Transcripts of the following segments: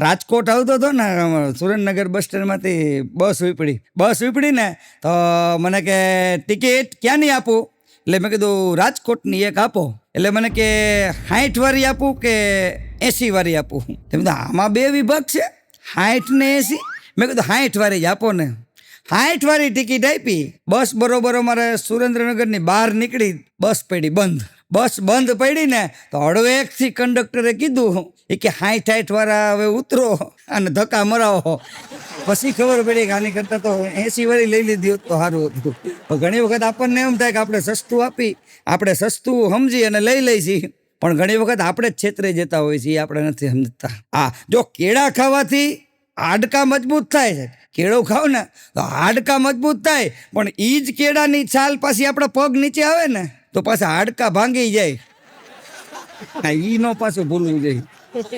રાજકોટ આવતો હતો ને સુરેન્દ્રનગર બસ સ્ટેન્ડમાંથી બસ ઉપડી ને તો મને કે ટિકિટ ક્યાંની આપું, એટલે મેં કીધું રાજકોટની એક આપો. એટલે મને કે 60 વાળી આપું કે 80 વાળી આપું. મેં કીધું આમાં 2 વિભાગ છે, 60 ને 80. મેં કીધું 60 વાળી જ આપો ને. 60 વાળી ટિકિટ આપી. બસ બરોબર અમારે સુરેન્દ્રનગરની બહાર નીકળી, બસ બંધ પડી ને તો હળવેકથી કંડક્ટરે કીધું એ કે 60 વાળા હવે ઉતરો અને ધક્કા મરાવો. પછી ખબર પડી કે આની કરતાં તો 80 વાળી લઈ લીધી હોત તો સારું હતું. પણ ઘણી વખત આપણને એમ થાય કે આપણે સસ્તું સમજી અને લઈ લઈ છીએ, પણ ઘણી વખત આપણે જ છેતરે જતા હોય છીએ, આપણે નથી સમજતા. જો કેળા ખાવાથી હાડકા મજબૂત થાય છે, કેળો ખાવ ને તો હાડકા મજબૂત થાય, પણ એ જ કેળાની છાલ પાછી આપણા પગ નીચે આવે ને તો પાછા હાડકા ભાંગી જાય. ઈ નો પાછું ભૂલવું જોઈએ.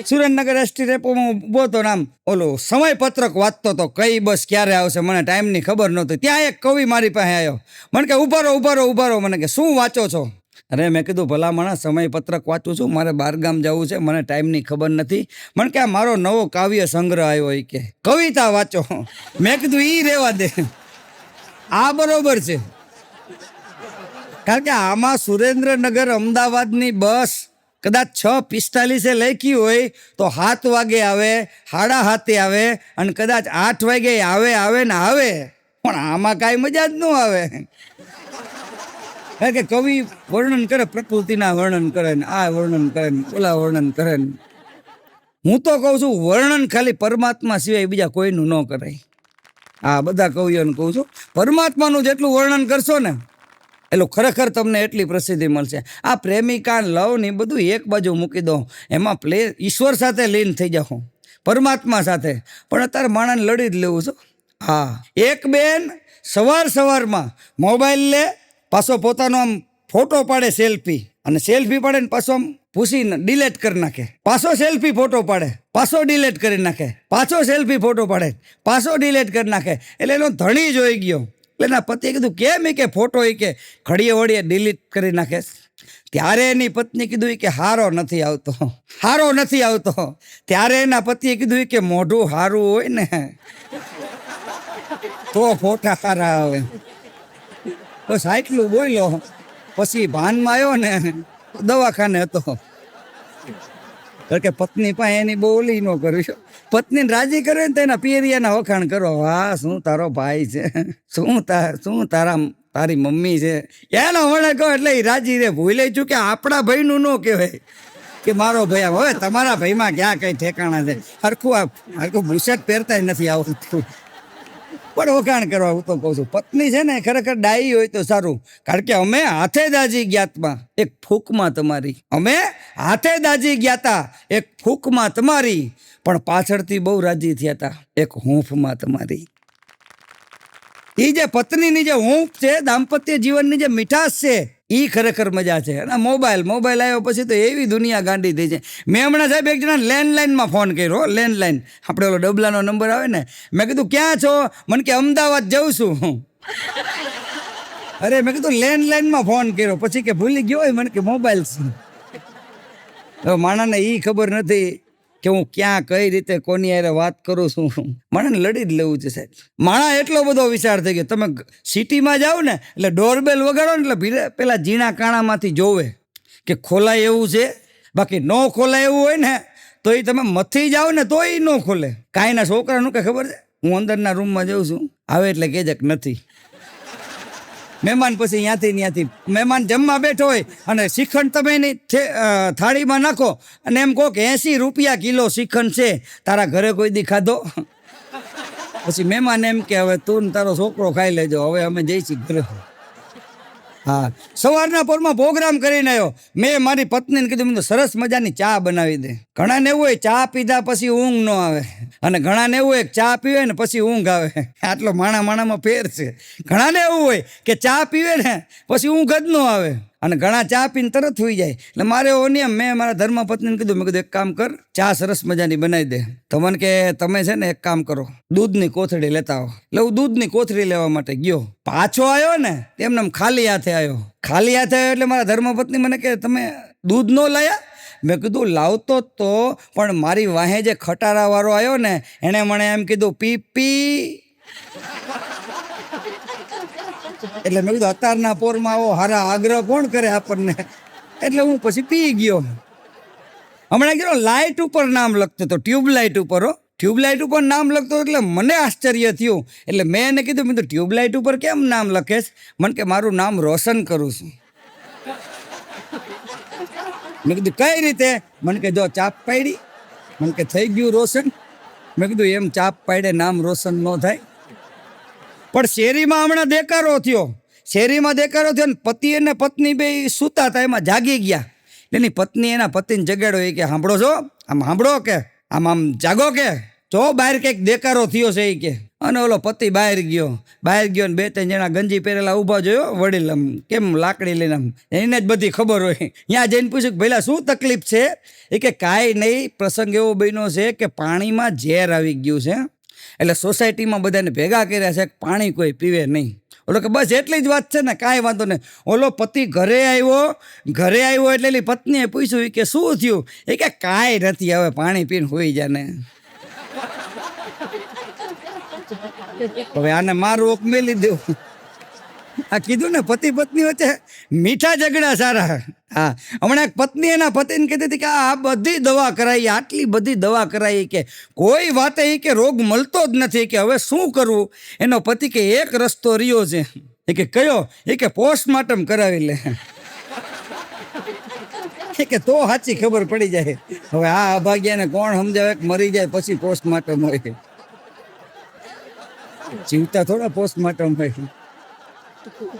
સુરેન્દ્રનગર એસટી ડેપોમાં ઊભો તો નામ ઓલો સમયપત્રક વાંચતો તો કઈ બસ ક્યારે આવશે, મને ટાઈમની ખબર નહોતી. ત્યાં એક કવિ મારી પાસે આવ્યો, મને કે ઉભા રહો. મને કે શું વાંચો છો? અરે મેં કીધું ભલા માણસ સમયપત્રક વાંચું છું, મારે બહારગામ જવું છે, મને ટાઈમની ખબર નથી. મને કે આ મારો નવો કાવ્ય સંગ્રહ આવ્યો, એ કે કવિતા વાંચો. મેં કીધું ઈ રહેવા દે, આ બરોબર છે. કારણ કે આમાં સુરેન્દ્રનગર અમદાવાદની બસ કદાચ 6:45 લખી હોય તો 7 વાગે આવે, 7:30 આવે, અને કદાચ 8 વાગે આવે, પણ આમાં કાંઈ મજા જ ન આવે. કારણ કે કવિ વર્ણન કરે, પ્રકૃતિના વર્ણન કરે ને આ વર્ણન કરે ને ઓલા વર્ણન કરે ને. હું તો કહું છું વર્ણન ખાલી પરમાત્મા સિવાય બીજા કોઈનું ન કરાય. આ બધા કવિઓને કહું છું, પરમાત્માનું જેટલું વર્ણન કરશો ને એટલું ખરેખર તમને એટલી પ્રસિદ્ધિ મળશે. આ પ્રેમિકા લવ ને બધું એક બાજુ મૂકી દો, એમાં ઈશ્વર સાથે લીન થઈ જાઓ, પરમાત્મા સાથે. પણ અત્યારે માણસને લડી જ લેવું છું. એક બેન સવારમાં મોબાઈલ લે, પાછો પોતાનો આમ ફોટો પાડે સેલ્ફી, અને સેલ્ફી પાડે ને પાછો આમ પૂછીને ડિલેટ કરી નાખે, પાછો સેલ્ફી ફોટો પાડે, પાછો ડિલેટ કરી નાખે, પાછો સેલ્ફી ફોટો પાડે, પાછો ડિલેટ કરી નાખે. એટલે એનો ધણી જોઈ ગયો. એટલે એના પતિએ કીધું કેમ? કે ફોટો કે ઘડીએ વળીએ ડિલીટ કરી નાખે. ત્યારે એની પત્ની કીધું કે હારો નથી આવતો. ત્યારે એના પતિએ કીધું કે મોઢું હારું હોય ને તો ફોટા સારા આવે. બસ આટલું બોલ્યો, પછી ભાનમાં આવ્યો ને દવાખાને હતો. કારણ કે પત્ની પાસે એની બહુ ઓલી ન કર્યું. પત્નીને રાજી કરે ને તો એના પિયરિયાના વખાણ કરો. વાહ, શું તારો ભાઈ છે, શું તારી મમ્મી છે, એનો વણે કહો એટલે એ રાજી રે. ભૂલે છું કે આપણા ભાઈનું ન કહેવાય કે મારો ભાઈ. હવે તમારા ભાઈમાં ક્યાં કઈ ઠેકાણા છે? હરખું બુશર્ટ પહેરતા નથી આવતું, પણ વખાણ કરવા હું તો કહું છું. પત્ની છે ને ખરેખર ડાઈ હોય તો સારું. કારણ કે અમે હાથે દાજી જ્ઞાતમાં એક ફૂંકમાં તમારી, એક ફૂંકમાં તમારી, પણ પાછળથી બહુ રાજી થયા હતા એક હૂંફમાં તમારી. એ જે પત્નીની જે હૂંફ છે, દાંપત્ય જીવનની જે મીઠાશ છે, એ ખરેખર મજા છે. અને મોબાઈલ આવ્યો પછી તો એવી દુનિયા ગાંડી થઈ છે. મેં હમણાં સાહેબ એક જણા લેન્ડલાઇનમાં ફોન કર્યો, લેન્ડલાઇન આપણે ઓલો ડબલાનો નંબર આવે ને. મેં કીધું ક્યાં છો? મને કે અમદાવાદ જઉં છું. અરે મેં કીધું લેન્ડલાઇનમાં ફોન કર્યો, પછી કે ભૂલી ગયો હોય. મને કે મોબાઈલ છે. માણાને એ ખબર નથી કે હું ક્યાં કઈ રીતે કોની હારે વાત કરું છું. માણસને લડી જ લેવું છે સાહેબ. માણા એટલો બધો વિચાર થઈ ગયો. તમે સિટીમાં જાઓ ને એટલે ડોરબેલ વગાડો ને એટલે પેલા ઝીણા કાણામાંથી જોવે કે ખોલાય એવું છે. બાકી ન ખોલાય એવું હોય ને તો એ તમે મથી જાઓ ને તો એ ન ખોલે. કાંઈના છોકરાનું કે ખબર છે, હું અંદરના રૂમમાં જાઉં છું, આવે એટલે કહેજે કે નથી. મહેમાન પછી ત્યાંથી મહેમાન જમવા બેઠો હોય અને શ્રીખંડ તમે એની થાળીમાં નાખો અને એમ કહો કે 80 રૂપિયા કિલો શ્રીખંડ છે, તારા ઘરે કોઈ દી ખાધો? પછી મહેમાન એમ કે હવે તું ને તારો છોકરો ખાઈ લેજો, હવે અમે જઈશું ઘરે. સવારના પોરમાં પ્રોગ્રામ કરીને આવ્યો. મેં મારી પત્નીને કીધું મેં સરસ મજાની ચા બનાવી દે. ઘણાને એવું હોય ચા પીધા પછી ઊંઘ ન આવે, અને ઘણાને એવું હોય ચા પીવે ને પછી ઊંઘ આવે. આટલો માણામાં ફેર છે. ઘણાને એવું હોય કે ચા પીવે ને પછી ઊંઘ જ ન આવે, અને ઘણા ચા પીને તરત સુઈ જાય. એટલે મારે એવો નિયમ, મેં મારા ધર્મપત્નીને કીધું, મેં કીધું એક કામ કર, ચા સરસ મજાની બનાવી દે. તો મને કે તમે છે ને એક કામ કરો, દૂધની કોથળી લેતા આવો. એટલે હું દૂધની કોથળી લેવા માટે ગયો. પાછો આવ્યો ને એમને ખાલી હાથે આવ્યો. એટલે મારા ધર્મપત્ની મને કે તમે દૂધ ન લાયા? મેં કીધું લાવતો જ તો, પણ મારી વાહે જે ખટારાવાળો આવ્યો ને એણે મને એમ કીધું પી પી. એટલે મેં કીધું અત્યારના પોરમાં આવો હારા આગ્રહ કોણ કરે આપણને, એટલે હું પછી પી ગયો. હમણાં કીધું લાઇટ ઉપર નામ લખતો હતો, ટ્યુબલાઇટ ઉપર. ટ્યુબલાઇટ ઉપર નામ લખતો એટલે મને આશ્ચર્ય થયું. એટલે મેં એને કીધું મેં તો ટ્યુબલાઇટ ઉપર કેમ નામ લખેશ? મને કે મારું નામ રોશન કરું છું. મેં કીધું કઈ રીતે? મને કે જો ચાપ પાડી. મને કે થઈ ગયું રોશન. મેં કીધું એમ ચાપ પાડે નામ રોશન ન થાય. પણ શેરીમાં હમણાં દેકારો થયો. શેરીમાં દેકારો થયો ને પતિ અને પત્ની બે સૂતા હતા, એમાં જાગી ગયા. એની પત્ની એના પતિને જગાડો, એ કે સાંભળો છો, આમ સાંભળો કે આમ જાગો કે જો બહાર કંઈક દેકારો થયો છે એ કે. અને ઓલો પતિ બહાર ગયો ને 2-3 જણા ગંજી પહેરેલા ઊભા જોયો, વડીલ આમ કેમ લાકડી લઈને, આમ એને જ બધી ખબર હોય. ત્યાં જઈને પૂછ્યું કે ભઈલા શું તકલીફ છે? એ કે કાંઈ નહીં, પ્રસંગ એવો બન્યો છે કે પાણીમાં ઝેર આવી ગયું છે, એટલે સોસાયટીમાં બધાને ભેગા કર્યા છે, પાણી કોઈ પીવે નહીં. ઓલો કે બસ એટલી જ વાત છે ને, કાંઈ વાંધો નહીં. ઓલો પતિ ઘરે આવ્યો એટલે એની પત્નીએ પૂછ્યું કે શું થયું? એ કે કાંઈ નથી, હવે પાણી પીને હોઈ જાને. હવે આને મારું મેલી દેવું. આ કીધું ને પતિ પત્ની વચ્ચે મીઠા ઝઘડા સારા. હા, હમણાં એક પત્ની એના પતિને કહેતી હતી કે આ બધી દવા કરાવી, આટલી બધી દવા કરાવી, કે કોઈ વાતે કે રોગ મળતો જ નથી, કે હવે શું કરવું? એનો પતિ કે એક રસ્તો રહ્યો છે. એ કે કયો? એ કે પોસ્ટમોર્ટમ કરાવી લે. એ કે તો સાચી ખબર પડી જાય. હવે આ અભાગ્યાને કોણ સમજાવે કે મરી જાય પછી પોસ્ટમોર્ટમ હોય? જીવતા થોડા પોસ્ટમોર્ટમ હોય.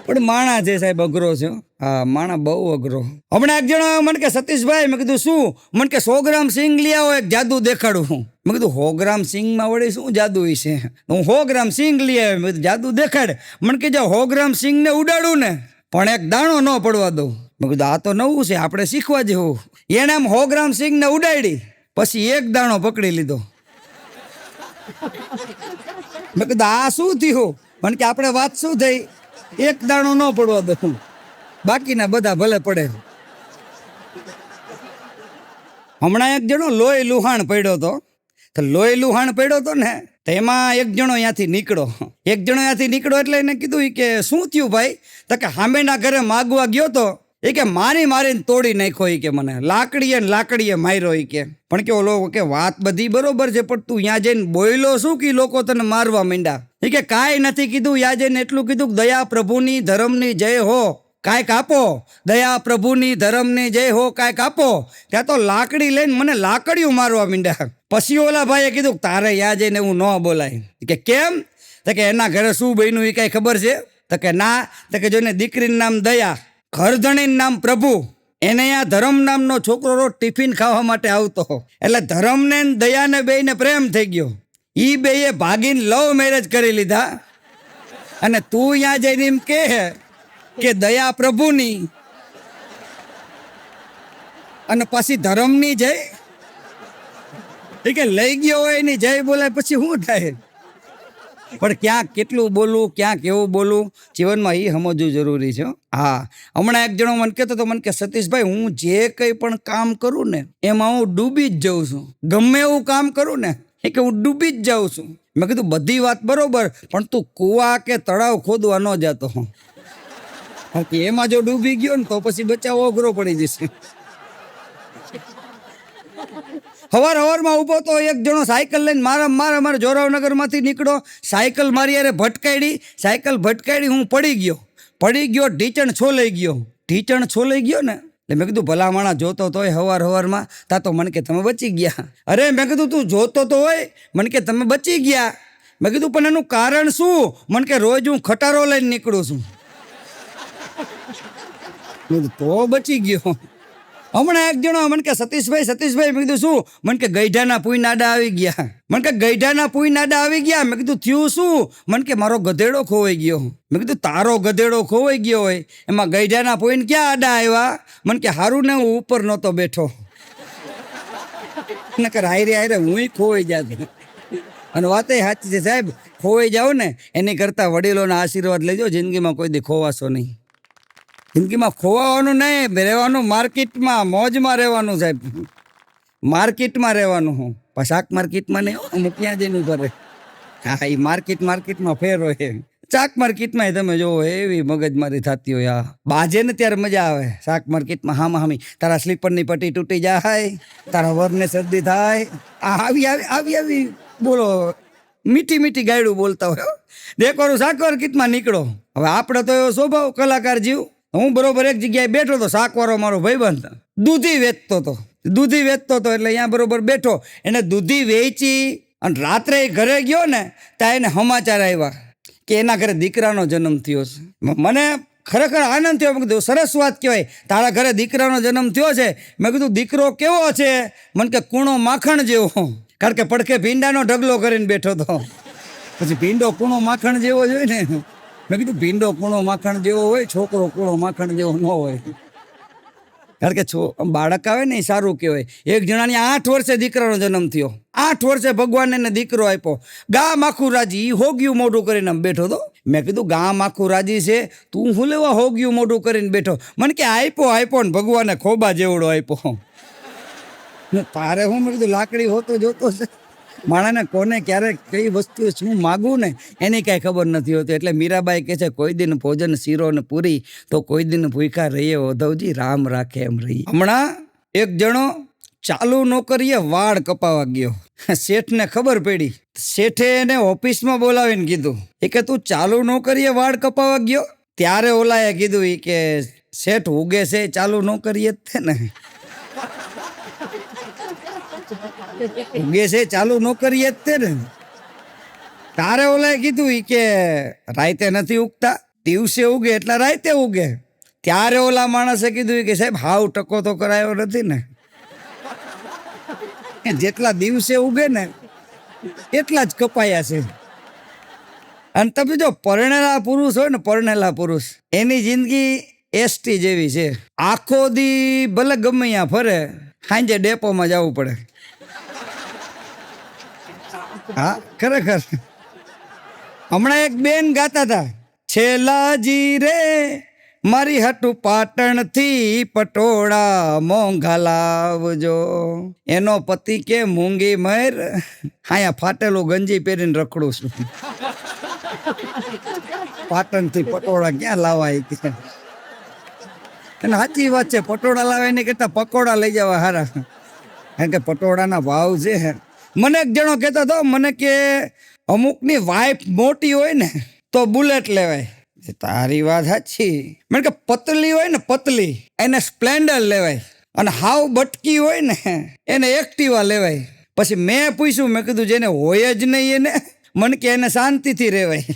પણ માણા છે સાહેબ, અઘરો છે. હા, માણા બહુ અઘરો. હમણાં એક જણો મને કે સતીશભાઈ, મેં કીધું શું? મને કે 100 ગ્રામ સિંગ લઈ આવો, એક જાદુ દેખાડું. મેં કીધું 100 ગ્રામ સિંગમાં વળી શું જાદુ છે? હું 100 ગ્રામ સિંગ લઈ આવ્યો. મેં કીધું જાદુ દેખાડ. મને કે જો 100 ગ્રામ સિંગને ઉડાડું ને પણ એક દાણો ન પડવા દઉં. મેં કીધું આ તો નવું છે, આપણે શીખવા જેવું. એને આમ 100 ગ્રામ સિંગને ઉડાડી, પછી એક દાણો પકડી લીધો. મેં કીધું આ શું થયું? મને કે આપણે વાત શું થઈ? એક દાણો ન પડવા દઉં, બાકીના બધા ભલે પડે. હમણાં એક જણો લોહી લુહાણ પડ્યો હતો. તો લોહી લુહાણ પડ્યો હતો ને, તો એમાં એક જણો ત્યાંથી નીકળ્યો. એટલે એને કીધું કે શું થયું ભાઈ? તો કે સામેના ઘરે માગવા ગયો તો, એ કે મારીને તોડી નાખ્યો. એ કે મને લાકડીએ માર્યો. એ કે પણ કે ઓલો કે વાત બધી બરોબર છે, પણ તું ત્યાં જઈને બોયલો શું કે લોકો તને મારવા માંડ્યા? એ કે કાંઈ નથી કીધું, ત્યાં જઈને એટલું કીધું કે દયા પ્રભુની ધર્મની જય હો, કાંઈક આપો. દયા પ્રભુની ધર્મની જય હો, કાંઈક આપો. ત્યાં તો લાકડી લઈને મને લાકડીઓ મારવા માંડ્યા. પછી ઓલા ભાઈએ કીધું તારે ત્યાં જઈને એવું ન બોલાય. કે કેમ? તો કે એના ઘરે શું બન્યું એ કાંઈ ખબર છે? તો કે ના. તો કે જોઈને દીકરીનું નામ દયા, ઘરધણીનું નામ પ્રભુ, એને આ ધરમ નામનો છોકરો રોજ ટિફિન ખાવા માટે આવતો. એટલે ધરમને દયાને બેયને પ્રેમ થઈ ગયો. ઈ બેયે ભાગીને લવ મેરેજ કરી લીધા. અને તું અહીંયા જઈને એમ કે દયા પ્રભુની અને પછી ધરમની જય. એ કે લઈ ગયો હોય એની જય બોલાય પછી શું થાય? પણ ક્યાંક કેટલું બોલવું, ક્યાં કેવું બોલવું, જીવનમાં એ સમજવું જરૂરી છે. હા, હમણાં એક જણો મને કહેતો હતો, મને કે સતીશભાઈ હું જે કંઈ પણ કામ કરું ને એમાં હું ડૂબી જ જાઉં છું. ગમે એવું કામ કરું ને એ કે હું ડૂબી જ જાઉં છું. મેં કીધું બધી વાત બરોબર, પણ તું કૂવા કે તળાવ ખોદવા ન જતો. એમાં જો ડૂબી ગયો ને તો પછી બચાવ અઘરો પડી જશે. હવારમાં ઊભો તો એક જણો સાયકલ લઈને મારા જોરાવનગરમાંથી નીકળો. સાયકલ મારી યારે ભટકાડી, હું પડી ગયો, ઢીચણ છોલાઈ ગયો ને. એટલે મેં કીધું ભલા માણા જોતો તોય હવારમાં તા તો મને કે તમે બચી ગયા. અરે મેં કીધું તું જોતો તો હોય, મને કે તમે બચી ગયા. મેં કીધું પણ એનું કારણ શું? મને કે રોજ હું ખટારો લઈને નીકળું છું. તો બચી ગયો. હમણાં એક જણો મને કે સતીશભાઈ મેં કીધું શું? મને કે ગઈઢાના પૂઈ નાડા આવી ગયા. મેં કીધું થયું શું? મને કે મારો ગધેડો ખોવાઈ ગયો. મેં કીધું તારો ગધેડો ખોવાઈ ગયો હોય એમાં ગઈઢાના પૂઈને ક્યાં આડા આવ્યા? મને કે હારું ને હું ઉપર નહોતો બેઠો, નકર હારે હું ખોવાઈ જાત. અને વાત એ સાચી છે સાહેબ, ખોવાઈ જાઓ ને એની કરતાં વડીલોના આશીર્વાદ લેજો, જિંદગીમાં કોઈ દી ખોવાશો નહીં. જિંદગીમાં ખોવાવાનું નહીં, રહેવાનું માર્કેટમાં, મોજમાં રહેવાનું સાહેબ. માર્કેટમાં રહેવાનું. હું પણ શાક માર્કેટમાં નહીં, હું ક્યાં જઈને કરે. હા, એ માર્કેટમાં ફેર હોય. શાક માર્કેટમાં તમે જોવો એવી મગજમારી થતી હોય. હા, બાજે ને ત્યારે મજા આવે. શાક માર્કેટમાં હામી તારા સ્લીપરની પટ્ટી તૂટી જાય, તારા વરને શરદી થાય. આવી આવી આવી આવી બોલો, મીઠી ગાયડું બોલતા હોય. દેખવાનું શાક માર્કેટમાં નીકળો. હવે આપણે તો એવો સ્વભાવ કલાકાર જીવ. હું બરોબર એક જગ્યાએ બેઠો તો શાકવાળો મારો ભાઈબંધ દૂધી વેચતો હતો. એટલે અહીંયા બરોબર બેઠો, એને દૂધી વેચી અને રાત્રે ઘરે ગયો ને ત્યાં એને સમાચાર આવ્યા કે એના ઘરે દીકરાનો જન્મ થયો છે. મને ખરેખર આનંદ થયો. મેં કીધું સરસ વાત કહેવાય, તારા ઘરે દીકરાનો જન્મ થયો છે. મેં કીધું દીકરો કેવો છે? મને કે કૂણો માખણ જેવો. કારણ કે પડખે ભીંડાનો ઢગલો કરીને બેઠો હતો. પછી ભીંડો કૂણો માખણ જેવો જ હોય ને. મેં કીધું ભીંડો કૂણો માખણ જેવો હોય, છોકરો કૂણો માખણ જેવો ન હોય. કારણ કે બાળક આવે ને એ સારું કહેવાય. એક જણાની 8 વર્ષે દીકરાનો જન્મ થયો. 8 વર્ષે ભગવાન એને દીકરો આપ્યો. ગામ આખું રાજી. એ હોગ્યું મોઢું કરીને બેઠો હતો. મેં કીધું ગામ આખું રાજી છે, તું હું લેવા હોગ્યું મોઢું કરીને બેઠો? મને કે આપ્યો ને ભગવાને ખોબા જેવડો આપ્યો. તારે હું મેં કીધું લાકડી હોતો જોતો છે. માણસને કોને ક્યારે કઈ વસ્તુ શું માગવું ને એની કાંઈ ખબર નથી હોતી. એટલે મીરાબાઈ કહે છે, કોઈ દિન ભોજન શીરો ને પૂરી, તો કોઈ દિન ભૂખા રહીએ ઉદ્ધવજી, રામ રાખે એમ રહીએ. હમણાં એક જણો ચાલુ નોકરીએ વાળ કપાવા ગયો. શેઠને ખબર પડી. શેઠે એને ઓફિસમાં બોલાવીને કીધું કે તું ચાલુ નોકરીએ વાળ કપાવા ગયો? ત્યારે ઓલાએ કીધું કે શેઠ ઉગે છે ચાલુ નોકરીએ જ છે ને. ઉગે છે ચાલુ નોકરીએ જ તે ને. તારે ઓલાએ કીધું કે રાતે નથી ઉગતા, દિવસે ઉગે એટલે રાતે ઉગે. ત્યારે ઓલા માણસે કીધું કે સાહેબ હાવ ટકો તો કરાયો નથી ને. જેટલા દિવસે ઉગે ને એટલા જ કપાયા છે. અને તમે જો પરણેલા પુરુષ હોય ને, પરણેલા પુરુષ, એની જિંદગી એસટી જેવી છે. આખો દી ભલે ગમે ત્યાં ફરે, સાંજે ડેપોમાં જવું પડે. હા, ખરેખર. હમણાં એક બેન ગાતા હતા, છેલાજી રે મારી હટું પાટણથી પટોળા મોંઘા લાવજો. એનો પતિ કે મૂંગી મર, હાયા ફાટેલું ગંજી પહેરીને રખડું છું. પાટણથી પટોળા ક્યાં લાવાય? અને સાચી વાત છે, પટોળા લાવે ને કરતા પકોડા લઈ જવા હારા. કારણ કે પટોળાના ભાવ છે. મને એક જણો કહેતો હતો, મને કે અમુકની વાઈફ મોટી હોય ને તો બુલેટ લેવાય. તારી વાત સાચી. મને કે પતલી હોય ને પતલી, એને સ્પ્લેન્ડર લેવાય. અને હાવ બટકી હોય ને એને એક્ટિવા લેવાય. પછી મેં પૂછ્યું, મેં કીધું જેને હોય જ નહીં એને, મને કે એને શાંતિથી રહેવાય.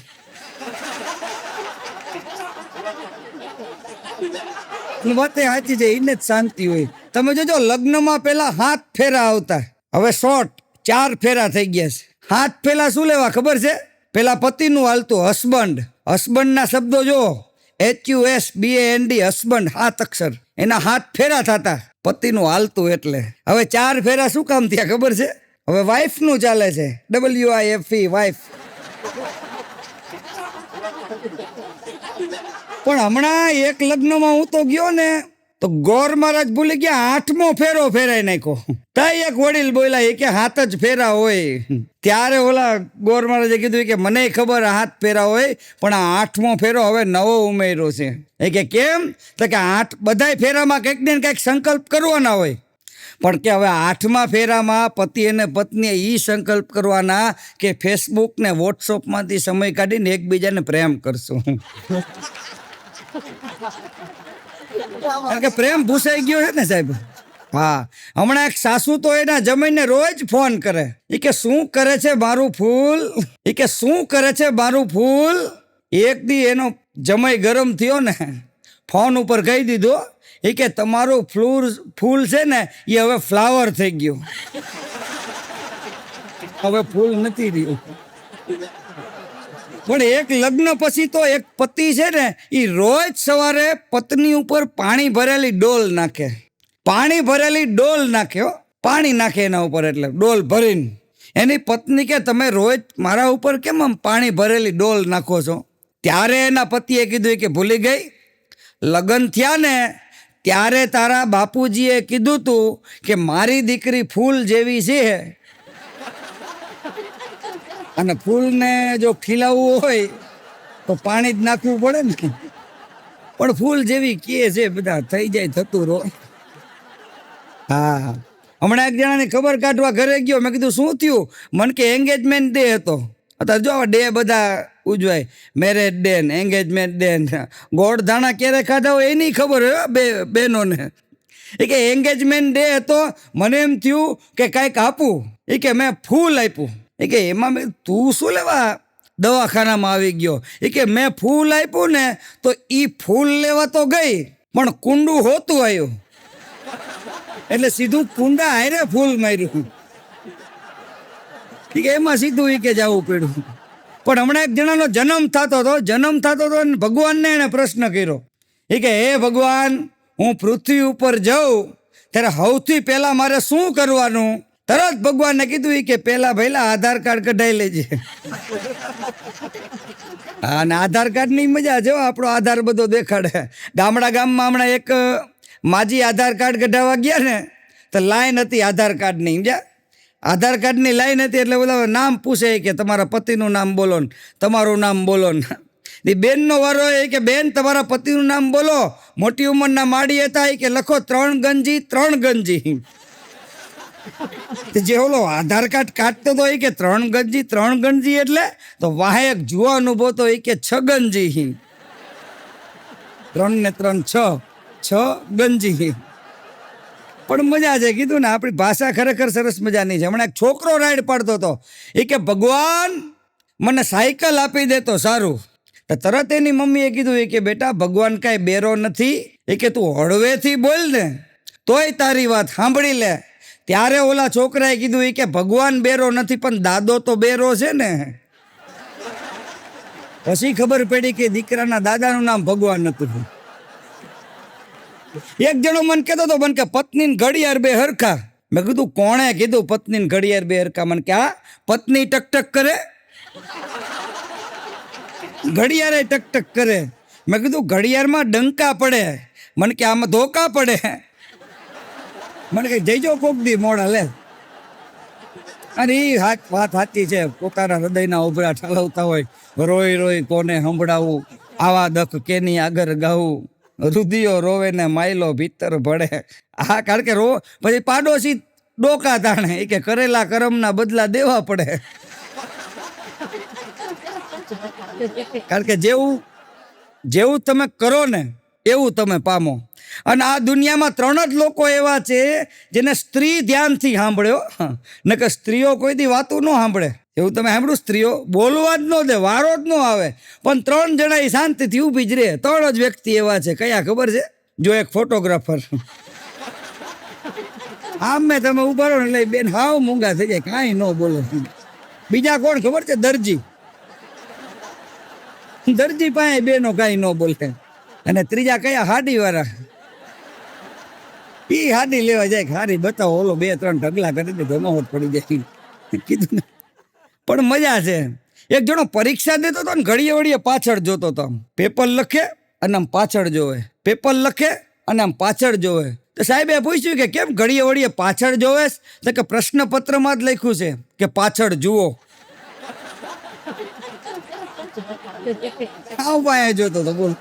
વાતે સાચી છે, એને જ શાંતિ હોય. તમે જોજો લગ્નમાં પેલા 7 ફેરા આવતા, હવે શોર્ટ 4 ફેરા થઈ ગયા છે. 7 ફેરા શું લેવા ખબર છે? પેલા પતિનું હાલતું હસબન્ડ. હસબન્ડના શબ્દો જો HUSBAND, હસબન્ડ, 7 અક્ષર. એના 7 ફેરા થતા પતિનું હાલતું. એટલે હવે 4 ફેરા શું કામ થયા ખબર છે? હવે વાઈફનું ચાલે છે, WIFE, વાઈફ. પણ હમણાં એક લગ્નમાં હું તો ગયો ને તો ગોર મહારાજ ભૂલી ગયા 8મો ફેરો ફેરાઈ નાખ્યો. તઈ એક વડીલ બોલ્યા કે 7 જ ફેરા હોય. ત્યારે ઓલા ગોર મહારાજે કીધું કે મને ખબર 7 ફેરા હોય, પણ આ 8મો ફેરો હવે નવો ઉમેર્યો છે. એ કે કેમ? તો કે 8 બધાય ફેરામાં કંઈક ને કંઈક સંકલ્પ કરવાના હોય, પણ કે હવે 8મા ફેરામાં પતિ અને પત્નીએ એ સંકલ્પ કરવાના કે ફેસબુક ને વોટ્સઅપમાંથી સમય કાઢીને એકબીજાને પ્રેમ કરશું. કારણ કે પ્રેમ ભૂસાઈ ગયો છે ને સાહેબ. હા, હમણાં એક સાસુ તો એના જમાઈને રોજ ફોન કરે. એ કે શું કરે છે મારું ફૂલ? એ કે શું કરે છે મારું ફૂલ? એક દી એનો જમાઈ ગરમ થયો ને, ફોન ઉપર કહી દીધો, એ કે તમારું ફૂલ છે ને એ હવે ફ્લાવર થઈ ગયું, હવે ફૂલ નથી રહ્યું. પણ એક લગ્ન પછી તો એક પતિ છે ને એ રોજ સવારે પત્ની ઉપર પાણી ભરેલી ડોલ નાખે. પાણી ભરેલી ડોલ નાખે, પાણી નાખે એના ઉપર, એટલે ડોલ ભરીને. એની પત્ની કે તમે રોજ મારા ઉપર કેમ આમ પાણી ભરેલી ડોલ નાખો છો? ત્યારે એના પતિએ કીધું કે ભૂલી ગઈ, લગ્ન થયા ને ત્યારે તારા બાપુજીએ કીધું તું કે મારી દીકરી ફૂલ જેવી છે અને ફૂલને જો ખીલાવવું હોય તો પાણી જ નાખવું પડે ને, પણ ફૂલ જેવી કે છે બધા થઈ જાય થતું રો. હા, હમણાં એક જણાની ખબર કાઢવા ઘરે ગયો, મેં કીધું શું થયું? મને કે એંગેજમેન્ટ ડે હતો. અત્યારે જો ડે બધા ઉજવાય, મેરેજ ડે ને એંગેજમેન્ટ ડે ને ગોળ ધાણા ક્યારે ખાધા હોય એની ખબર હોય બહેનોને. એ કે એંગેજમેન્ટ ડે હતો, મને એમ થયું કે કાંઈક આપું. એ કે મેં ફૂલ આપ્યું. એ કે એમાં મેં તું શું લેવા દવાખાનામાં આવી ગયો? એ કે મેં ફૂલ આપ્યું ને તો એ ફૂલ લેવા તો ગઈ પણ કુંડું હોતું આવ્યું, એટલે સીધું કુંડા હારે ફૂલ માર્યું. કે એમાં સીધું કે જવું પડ્યું. પણ હમણાં એક જણાનો જન્મ થતો હતો અને ભગવાનને એણે પ્રશ્ન કર્યો. એ કે હે ભગવાન, હું પૃથ્વી ઉપર જાઉં ત્યારે સૌથી પહેલા મારે શું કરવાનું? તરત ભગવાનને કીધું કે પહેલા ભઈલા આધાર કાર્ડ કઢાઈ લેજે. અને આધાર કાર્ડની મજા જો આપણો આધાર બધો દેખાડે. ગામમાં હમણાં એક માજી આધાર કાર્ડ કઢાવવા ગયા ને તો લાઈન હતી આધાર કાર્ડની. સમજ્યા? આધાર કાર્ડની લાઈન હતી એટલે બધા નામ પૂછે કે તમારા પતિનું નામ બોલો ને તમારું નામ બોલો ને. બેનનો વારો એ કે બેન તમારા પતિનું નામ બોલો. મોટી ઉંમરના માડી હતા એ કે લખો 3 ગંજી. જે ઓલો આધાર કાર્ડ કાઢતો હતો એ કે 3 ગંજી એટલે તો વાહે એક જુવાન ઉભો તો એ કે 6 ગંજી. 3 ને 3 6 ગંજી. પણ મજા છે, કીધું ને આપણી ભાષા ખરેખર સરસ મજાની છે. હમણાં એક છોકરો રાઈડ પાડતો હતો. એ કે ભગવાન મને સાયકલ આપી દે તો સારું. તો તરત એની મમ્મીએ કીધું કે બેટા ભગવાન કાંઈ બેરો નથી. એ કે તું હળવેથી બોલ ને તોય તારી વાત સાંભળી લે. ત્યારે ઓલા છોકરાએ કીધું કે ભગવાન બેરો નથી પણ દાદો તો બેરો છે ને. પછી ખબર પડી કે દીકરાના દાદાનું નામ ભગવાન હતું. એક જણો મને કહેતો હતો મને કે પત્ની ઘડિયાળ બે હરખા. મેં કીધું કોણે કીધું પત્ની ઘડિયાળ બે હરખા? મને કે આ પત્ની ટકટક કરે, ઘડિયાળે ટકટક કરે. મેં કીધું ઘડિયાળમાં ડંકા પડે. મને કે આમાં ધોકા પડે. મને કે જઈજો કોક દી મોડા લે. અને એ વાત સાચી છે. પોતાના હૃદયના ઉભરા ઠાલવતા હોય, રોઈ કોને સંભળાવું, આવા દખ કેની આગળ ગાવું, રુધિયો રોવે ને માયલો ભીતર ભળે. હા, કારણ કે પછી પાડોશી ડોકા તાણે એ કે કરેલા કરમના બદલા દેવા પડે. કારણ કે જેવું તમે કરો ને એવું તમે પામો. અને આ દુનિયામાં 3 જ લોકો એવા છે જેને સ્ત્રી ધ્યાનથી સાંભળ્યો, ને કે સ્ત્રીઓ કોઈ દી વાતું ન સાંભળે. એવું તમે સાંભળ્યું? સ્ત્રીઓ બોલવા જ ન દે, વારો જ ન આવે, પણ 3 જણા એ શાંતિથી ઊભી જ રહે. 3 જ વ્યક્તિ એવા છે. કયા ખબર છે? જો એક ફોટોગ્રાફર, આમ મેં તમે ઉભા રહો એટલે બેન હાવ મૂંગા થઈ જાય, કાંઈ ન બોલો. બીજા કોણ ખબર છે? દરજી પાસે બેનો કાંઈ ન બોલે. અને ત્રીજા કયા? હાડીવાળા. એ હાડી લેવા જાય, હાડી બતાવો, ઓલો 2-3 ઢગલા કરી દે, ધમાવટ પડી જાય. કીધું ને, પણ મજા છે. એક જણો પરીક્ષા દેતો હતો ને ઘડીએ વળીએ પાછળ જોતો હતો. પેપર લખે અને આમ પાછળ જોવે, પેપર લખે અને આમ પાછળ જોવે. તો સાહેબે પૂછ્યું કે કેમ ઘડીએ વળીએ પાછળ જોવેશ? તો કે પ્રશ્નપત્રમાં જ લખ્યું છે કે પાછળ જુઓ. આવું પાયા જોતો હતો, બોલ.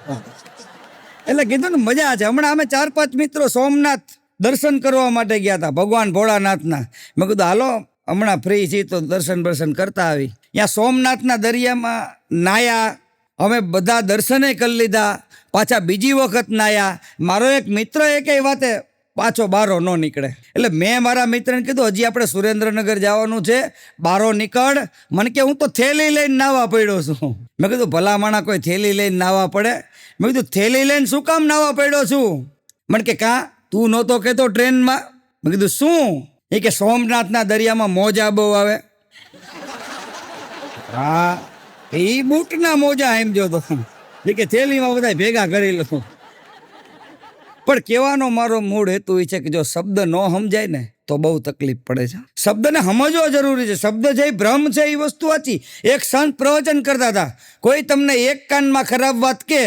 એટલે કીધું ને મજા છે. હમણાં અમે 4-5 મિત્રો સોમનાથ દર્શન કરવા માટે ગયા હતા, ભગવાન ભોળાનાથના. મેં કીધું હાલો હમણાં ફ્રી છીએ તો દર્શન કરતા આવી. ત્યાં સોમનાથના દરિયામાં નાયા. અમે બધા દર્શને કરી લીધા, પાછા બીજી વખત નાયા. મારો એક મિત્ર કઈ વાતે પાછો બારો ન નીકળે. એટલે મેં મારા મિત્રને કીધું હજી આપણે સુરેન્દ્રનગર જવાનું છે, બારો નીકળ. મને કે હું તો થેલી લઈને નાવા પડ્યો છું. મેં કીધું ભલા માણા કોઈ થેલી લઈને નાવા પડે? મેં કીધું થેલી લઈને શું કામ નાવા પડ્યો છું? મને કે કાં તું નહોતો કહેતો ટ્રેનમાં? મેં કીધું શું? એ કે સોમનાથના દરિયામાં મોજા બહુ આવે. હા, એ બૂટના મોજા એમ જોતો. એ કે થેલીમાં બધા ભેગા કરી લો. પણ કહેવાનો મારો મૂળ હેતુ એ છે કે જો શબ્દ ન સમજાય ને તો બહુ તકલીફ પડે છે. શબ્દને સમજવો જરૂરી છે. શબ્દ છે એ ભ્રમ છે, એ વસ્તુ વાંચી. એક સંત પ્રવચન કરતા હતા, કોઈ તમને એક કાનમાં ખરાબ વાત કે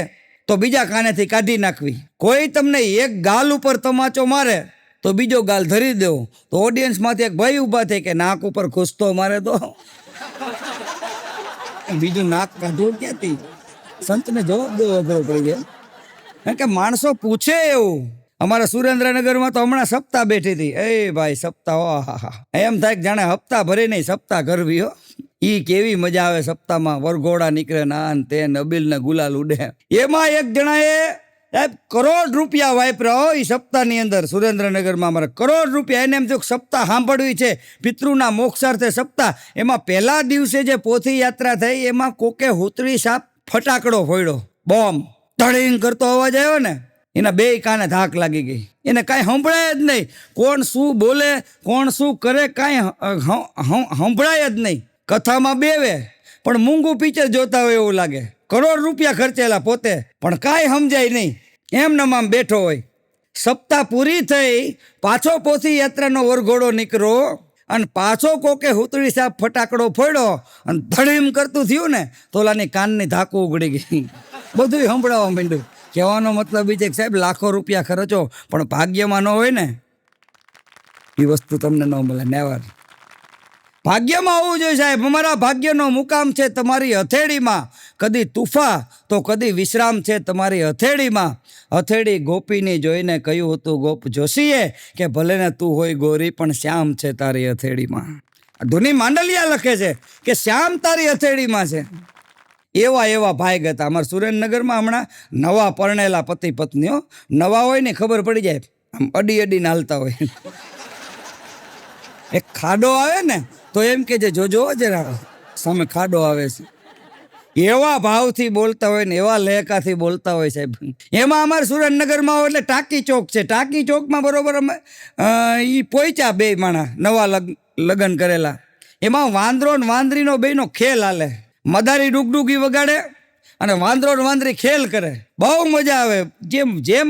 તો બીજા કાનેથી કાઢી નાખવી. કોઈ તમને એક ગાલ ઉપર તમાચો મારે તો બીજો ગાલ ધરી દેવો. તો ઓડિયન્સમાંથી એક ભાઈ ઊભા થાય કે નાક ઉપર ખુશતો મારે તો બીજું નાક કાઢવું ક્યાંથી? સંતને જવાબ દેવો અઘરો પડી જાય. કારણ કે માણસો પૂછે એવું. અમારા સુરેન્દ્રનગરમાં તો હમણાં સપ્તાહ બેઠી હતી. એ ભાઈ સપ્તાહ, એમ થાય કે જાણે હપ્તા ભરી નહીં સપ્તાહ કરવી હો. ઈ કેવી મજા આવે સપ્તાહમાં. વરઘોડા નીકળે, નાન તે નબીલ ને ગુલાલ ઉડે. એમાં એક જણાએ સાહેબ કરોડ રૂપિયા વાપર્યા હોય સપ્તાહની અંદર. સુરેન્દ્રનગરમાં અમારે કરોડ રૂપિયા. એને એમ થયું સપ્તાહ સાંભળવી છે, પિતૃના મોક્ષાર્થે સપ્તાહ. એમાં પહેલા દિવસે જે પોથી યાત્રા થઈ એમાં કોકે હુતળી સાપ ફટાકડો ફોડ્યો, બોમ્બ ધડીંગ કરતો અવાજ આવ્યો ને, એના બે કાને ધાક લાગી ગઈ. એને કાંઈ સંભળાય જ નહીં. કોણ શું બોલે, કોણ શું કરે, કાંઈ સંભળાય જ નહીં. કથામાં બેવે પણ મૂંગું પિક્ચર જોતા હોય એવું લાગે. કરોડ રૂપિયા ખર્ચેલા પોતે પણ કાંઈ સમજાય નહીં. એમનેમ બેઠો હોય. સપ્તાહ પૂરી થઈ, પાછો પોથી યાત્રાનો વરઘોડો નીકળ્યો અને પાછો કોકે હુતળી સાહેબ ફટાકડો ફોડ્યો અને ધડીમ કરતું થયું ને તો ઓલાની કાનની ધાકું ઉગડી ગઈ. બધું સંભળાવવા માંડ્યું. કહેવાનો મતલબ એ છે કે સાહેબ લાખો રૂપિયા ખર્ચો પણ ભાગ્યમાં ન હોય ને એ વસ્તુ તમને ન મળે. નેવર. ભાગ્યમાં હોવું જોઈએ સાહેબ. અમારા ભાગ્યનો મુકામ છે તમારી હથેળીમાં. કદી તુફા તો કદી વિશ્રામ છે તમારી હથેળીમાં. હથેળી ગોપીની જોઈને કહ્યું હતું ગોપ જોશીએ કે ભલે ને તું હોય ગોરી પણ શ્યામ છે તારી હથેળીમાં. ધુની માંડલિયા લખે છે કે શ્યામ તારી હથેળીમાં છે. એવા એવા ભાઈ હતા અમારા સુરેન્દ્રનગરમાં. હમણાં નવા પરણેલા પતિ પત્નીઓ નવા હોય ને ખબર પડી જાય, આમ અડી અડીને હાલતા હોય. એક ખાડો આવે ને તો એમ કે જોજો જરા સામે ખાડો આવે છે. એવા ભાવથી બોલતા હોય ને એવા લહેકાથી બોલતા હોય સાહેબ. એમાં અમારે સુરેન્દ્રનગરમાં હોય એટલે ટાંકી ચોક છે. ટાંકી ચોકમાં બરોબર અમે એ પોઈચા બે માણા નવા લગ્ન કરેલા. એમાં વાંદરો ને વાંદરીનો બેનો ખેલ હાલે. મદારી ડુગડુગી વગાડે અને વાંદરો ને વાંદરી ખેલ કરે. બહુ મજા આવે. જેમ જેમ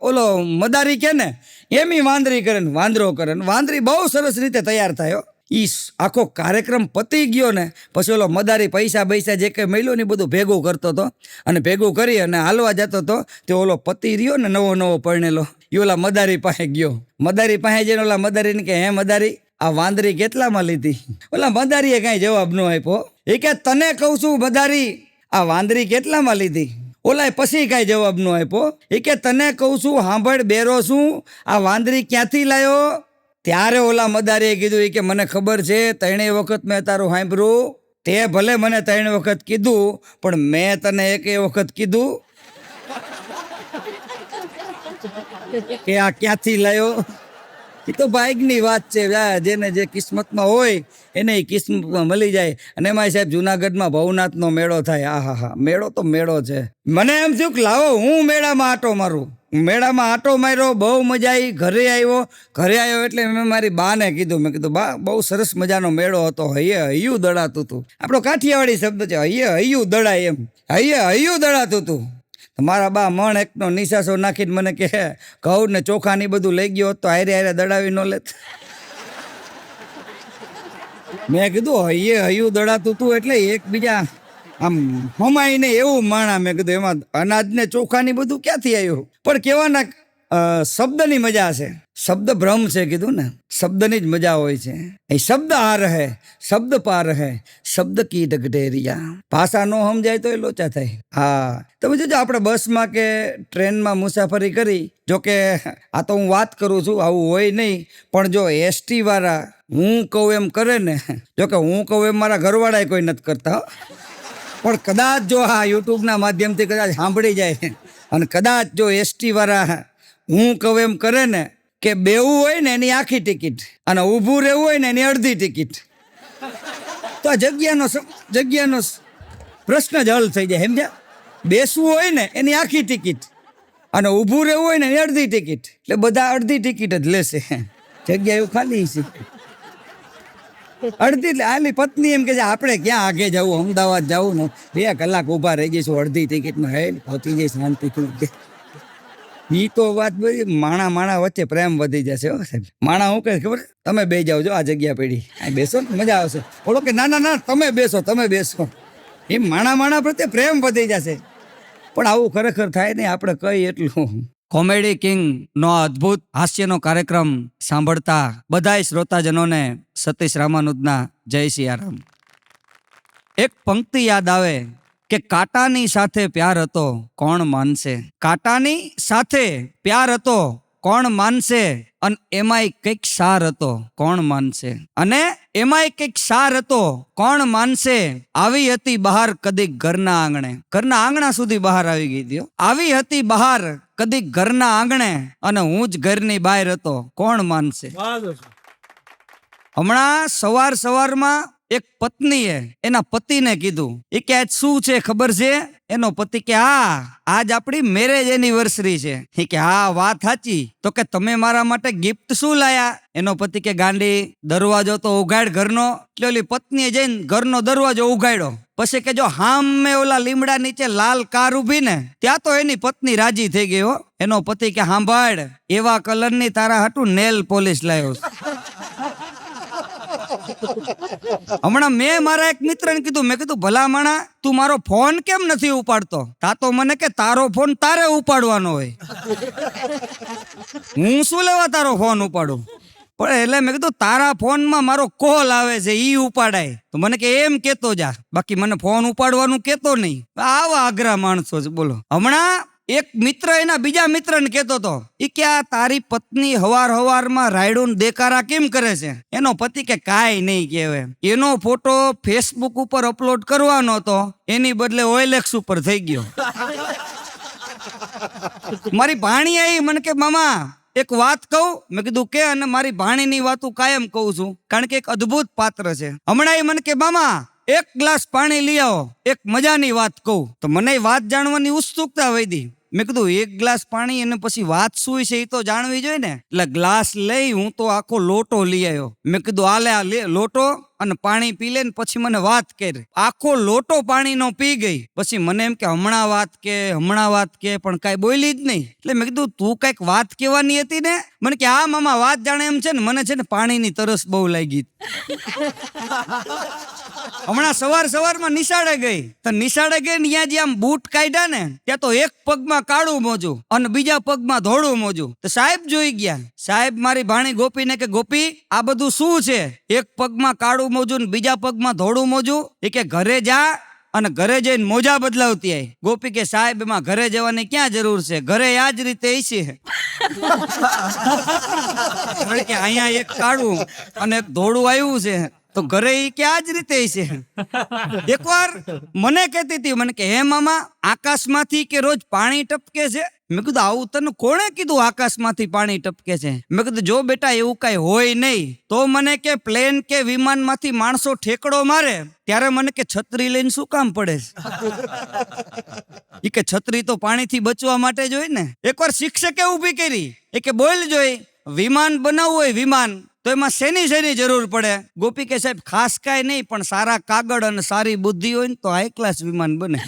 ઓલો મદારી કે ને એમ વાંદરી કરે ને વાંદરો કરે ને વાંદરી બહુ સરસ રીતે તૈયાર થાય. ઈ આખો કાર્યક્રમ પતી ગયો ને પછી ઓલો મદારી પૈસા જે કંઈ મળ્યો ને બધું ભેગું કરતો હતો અને ભેગું કરી અને હાલવા જતો હતો. તે ઓલો પતિ રહ્યો ને નવો પરણેલો એ ઓલા મદારી પાસે ગયો. મદારી પાસે જઈને ઓલા મદારીને કે હે મદારી આ વાંદરી કેટલામાં લીધી? ઓલા મદારીએ કાંઈ જવાબ ન આપ્યો. એ કે તને કહું છું મદારી આ વાંદરી કેટલામાં લીધી? ઓલાએ પછી કાંઈ જવાબ ન આપ્યો. એ કે તને કહું છું સાંભળ બેરો છું આ વાંદરી ક્યાંથી લાવ્યો? ત્યારે ઓલા મદારીએ કીધું એ કે મને ખબર છે, 3 વખત મેં તારું સાંભળ્યું. તે ભલે મને 3 વખત કીધું પણ મેં તને એક વખત કીધું કે આ ક્યાંથી લાવ્યો. એ તો ભાગ્યની વાત છે. જેને જે કિસ્મતમાં હોય એને કિસ્મતમાં મળી જાય. અને એમાં સાહેબ જુનાગઢમાં ભવનાથનો મેળો થાય. હા મેળો તો મેળો છે. મને એમ થયું કે લાવો હું મેળામાં આટો મારું. મેળામાં આટો માર્યો, બહુ મજા આવી. ઘરે આવ્યો એટલે મેં મારી બાને કીધું. મેં કીધું બા બહુ સરસ મજાનો મેળો હતો. હૈયું દડાતું હતું. આપણો કાઠિયાવાડી શબ્દ છે હૈયું દડાય. એમ હૈયું દડાતું હતું. મારા બા મણ એકનો નિશાસો નાખીને મને કે ઘઉં ને ચોખાની બધું લઈ ગયો તો હારે દડાવી ન લેત. મેં કીધું હૈયું દડાતું હતું એટલે એકબીજા આમ હમાય નહીં એવું માણા. મેં કીધું એમાં અનાજ ને ચોખાની બધું ક્યાંથી આવ્યું? પણ કહેવાના શબ્દની મજા છે. શબ્દ ભ્રમ છે કીધું ને, શબ્દની જ મજા હોય છે. એ શબ્દ આ રહે શબ્દ પા રહે શબ્દ કી ડગડેરિયા. ભાષા ન સમજાય તો એ લોચા થાય. હા તમે જોજો આપણે બસમાં કે ટ્રેનમાં મુસાફરી કરી. જોકે આ તો હું વાત કરું છું, આવું હોય નહીં. પણ જો એસટી વાળા હું કહું એમ કરે ને, જોકે હું કહું એમ મારા ઘરવાળા કોઈ નથી કરતા. પણ કદાચ જો આ યુટ્યુબના માધ્યમથી કદાચ સાંભળી જાય અને કદાચ જો એસટી વાળા હું કહું એમ કરે ને કે બેવું હોય ને એની આખી ટિકિટ અને ઊભું રહેવું હોય ને એની અડધી ટિકિટ, તો આ જગ્યાનો પ્રશ્ન જ હલ થઈ જાય. સમજ્યા? બેસવું હોય ને એની આખી ટિકિટ અને ઊભું રહેવું હોય ને એની અડધી ટિકિટ. એટલે બધા અડધી ટિકિટ જ લેશે. જગ્યા એવું ખાલી છે અડધી. એટલે આલી પત્ની એમ કે છે આપણે ક્યાં આગે જવું, અમદાવાદ જવું ને 2 કલાક ઊભા રહી જઈશું અડધી ટિકિટમાં. હે પહોંચી જઈશ શાંતિથી. ઈ તો વાત બધી માણા વચ્ચે પ્રેમ વધી જશે. માણા હું કહે ખબર, તમે બે જાઓ, જો આ જગ્યા પડી આ બેસો ને મજા આવશે. ઓલો કે ના તમે બેસો. એમ માણા પ્રત્યે પ્રેમ વધી જશે. પણ આવું ખરેખર થાય નહીં, આપણે કઈ એટલું. કોમેડી કિંગ નો અદ્ભુત હાસ્યનો કાર્યક્રમ સાંભળતા બધાય શ્રોતાજનોને સતીશ રામાનુજના જય સિયારામ. એક પંક્તિ યાદ આવે કે કાંટાની સાથે પ્યાર હતો કોણ માનશે, કાંટાની સાથે પ્યાર હતો કોણ માનશે, અને એમાંય કંઈક સાર હતો કોણ માનશે, અને એમાંય કંઈક સાર હતો કોણ માનશે. આવી હતી બહાર કદીક ઘરના આંગણે, ઘરના આંગણા સુધી બહાર આવી ગઈ હતી. આવી હતી બહાર કદીક ઘરના આંગણે, અને હું જ ઘરની બહાર હતો કોણ માનશે. હમણાં સવારમાં એક પત્નીએ એના પતિને કીધું, એ કે આજ શું છે ખબર છે? એનો પતિ કે હા, આજ આપણી મેરેજ એનિવર્સરી છે. એ કે હા વાત સાચી, તો કે તમે મારા માટે ગિફ્ટ શું લાયા? એનો પતિ કે ગાંડી દરવાજો તો ઉઘાડ ઘરનો. એટલે ઓલી પત્નીએ જઈને ઘરનો દરવાજો ઉઘાડ્યો. પછી કે જો હામે ઓલા લીમડા નીચે લાલ કાર ઉભી ને, ત્યાં તો એની પત્ની રાજી થઈ ગઈ હો. એનો પતિ કે સાંભળ, એવા કલરની તારા હાટું નેલ પોલિશ લાવ્યો. હમણાં મેં મારા એક મિત્રને કીધું, મેં કીધું ભલા માણા તું મારો ફોન કેમ નથી ઉપાડતો? તા તો મને કે તારો ફોન તારે ઉપાડવાનો હોય, હું શું લેવા તારો ફોન ઉપાડું? પણ એટલે મેં કીધું તારા ફોનમાં મારો કોલ આવે છે ઈ ઉપાડાય. તો મને કે એમ કેતો જા, બાકી મને ફોન ઉપાડવાનું કેતો નહીં. આવા આગ્રા માણસો છે બોલો. હમણાં એક મિત્ર એના બીજા મિત્રને કહેતો હતો, ઈ કે આ તારી પત્ની હવારમાં રાયડું દેકારા કેમ કરે છે? એનો પતિ કે કાંઈ નહીં કહેવે, એનો ફોટો ફેસબુક ઉપર અપલોડ કરવાનો હતો, એની બદલે ઓએલએક્સ ઉપર થઈ ગયો. મારી ભાણી આવી મને કે મામા એક વાત કહું? મેં કીધું કે, અને મારી ભાણીની વાતું કાયમ કહું છું, કારણ કે એક અદ્ભુત પાત્ર છે. હમણાં એ મને કે મામા એક ગ્લાસ પાણી લઈ આવો, એક મજાની વાત કહું. તો મને વાત જાણવાની ઉત્સુકતા વધી. મેં કીધું એક ગ્લાસ પાણી અને પછી વાત શું છે એ તો જાણવી જોઈએ ને. એટલે ગ્લાસ લઈ હું તો આખો લોટો લઈ આવ્યો. મેં કીધું આલે આ લોટો અને પાણી પી લે ને પછી મને વાત કર. આખો લોટો પાણીનો પી ગઈ. પછી મને એમ કે હમણાં વાત કે, પણ કાંઈ બોલી જ નહીં. એટલે મેં કીધું તું કઈક વાત કહેવાની હતી ને? મને કે હા મામા વાત જાણે એમ છે ને, મને છે ને પાણીની તરસ બહુ લાગી. હમણાં સવારમાં નિશાળે ગઈ, તો નિશાળે ગઈ ને ત્યાં જે આમ બૂટ કાઢ્યા ને, ત્યાં તો એક પગમાં કાળું મોજું અને બીજા પગમાં ધોળું મોજું. તો સાહેબ જોઈ ગયા. સાહેબ મારી ભાણી ગોપીને કે ગોપી આ બધું શું છે? એક પગમાં કાળું મોજું ને બીજા પગમાં ધોળું મોજું. એ કે ઘરે જા અને ઘરે જઈને મોજા બદલાવતી આવી. ગોપી કે સાહેબ એમાં ઘરે જવાની ક્યાં જરૂર છે, ઘરે આ જ રીતે છે. કે અહીંયા એક કાળું અને એક ધોળું આવ્યું છે, તો ઘરે ઈ કે આ જ રીતે છે. એકવાર મને કહેતી હતી, મને કે હે મામા આકાશમાંથી કે રોજ પાણી ટપકે છે? મેં કીધું આવું તને કોણે કીધું આકાશમાંથી પાણી ટપકે છે? મેં કીધું જો બેટા એવું કઈ હોય નહીં તો મને કે પ્લેન કે વિમાનમાંથી માણસો ઠેકડો મારે ત્યારે મને કે છત્રી લઈને શું કામ પડે છે? ઈ કે છત્રી તો પાણીથી બચવા માટે જ હોય ને. એકવાર શિક્ષકે ઊભી કરી, એ કે બોલ જોઈ વિમાન બનાવવું હોય વિમાન તો એમાં શેની જરૂર પડે? ગોપી કે સાહેબ ખાસ કાંઈ નહીં, પણ સારા કાગળ અને સારી બુદ્ધિ હોય ને તો હાઈ ક્લાસ વિમાન બને.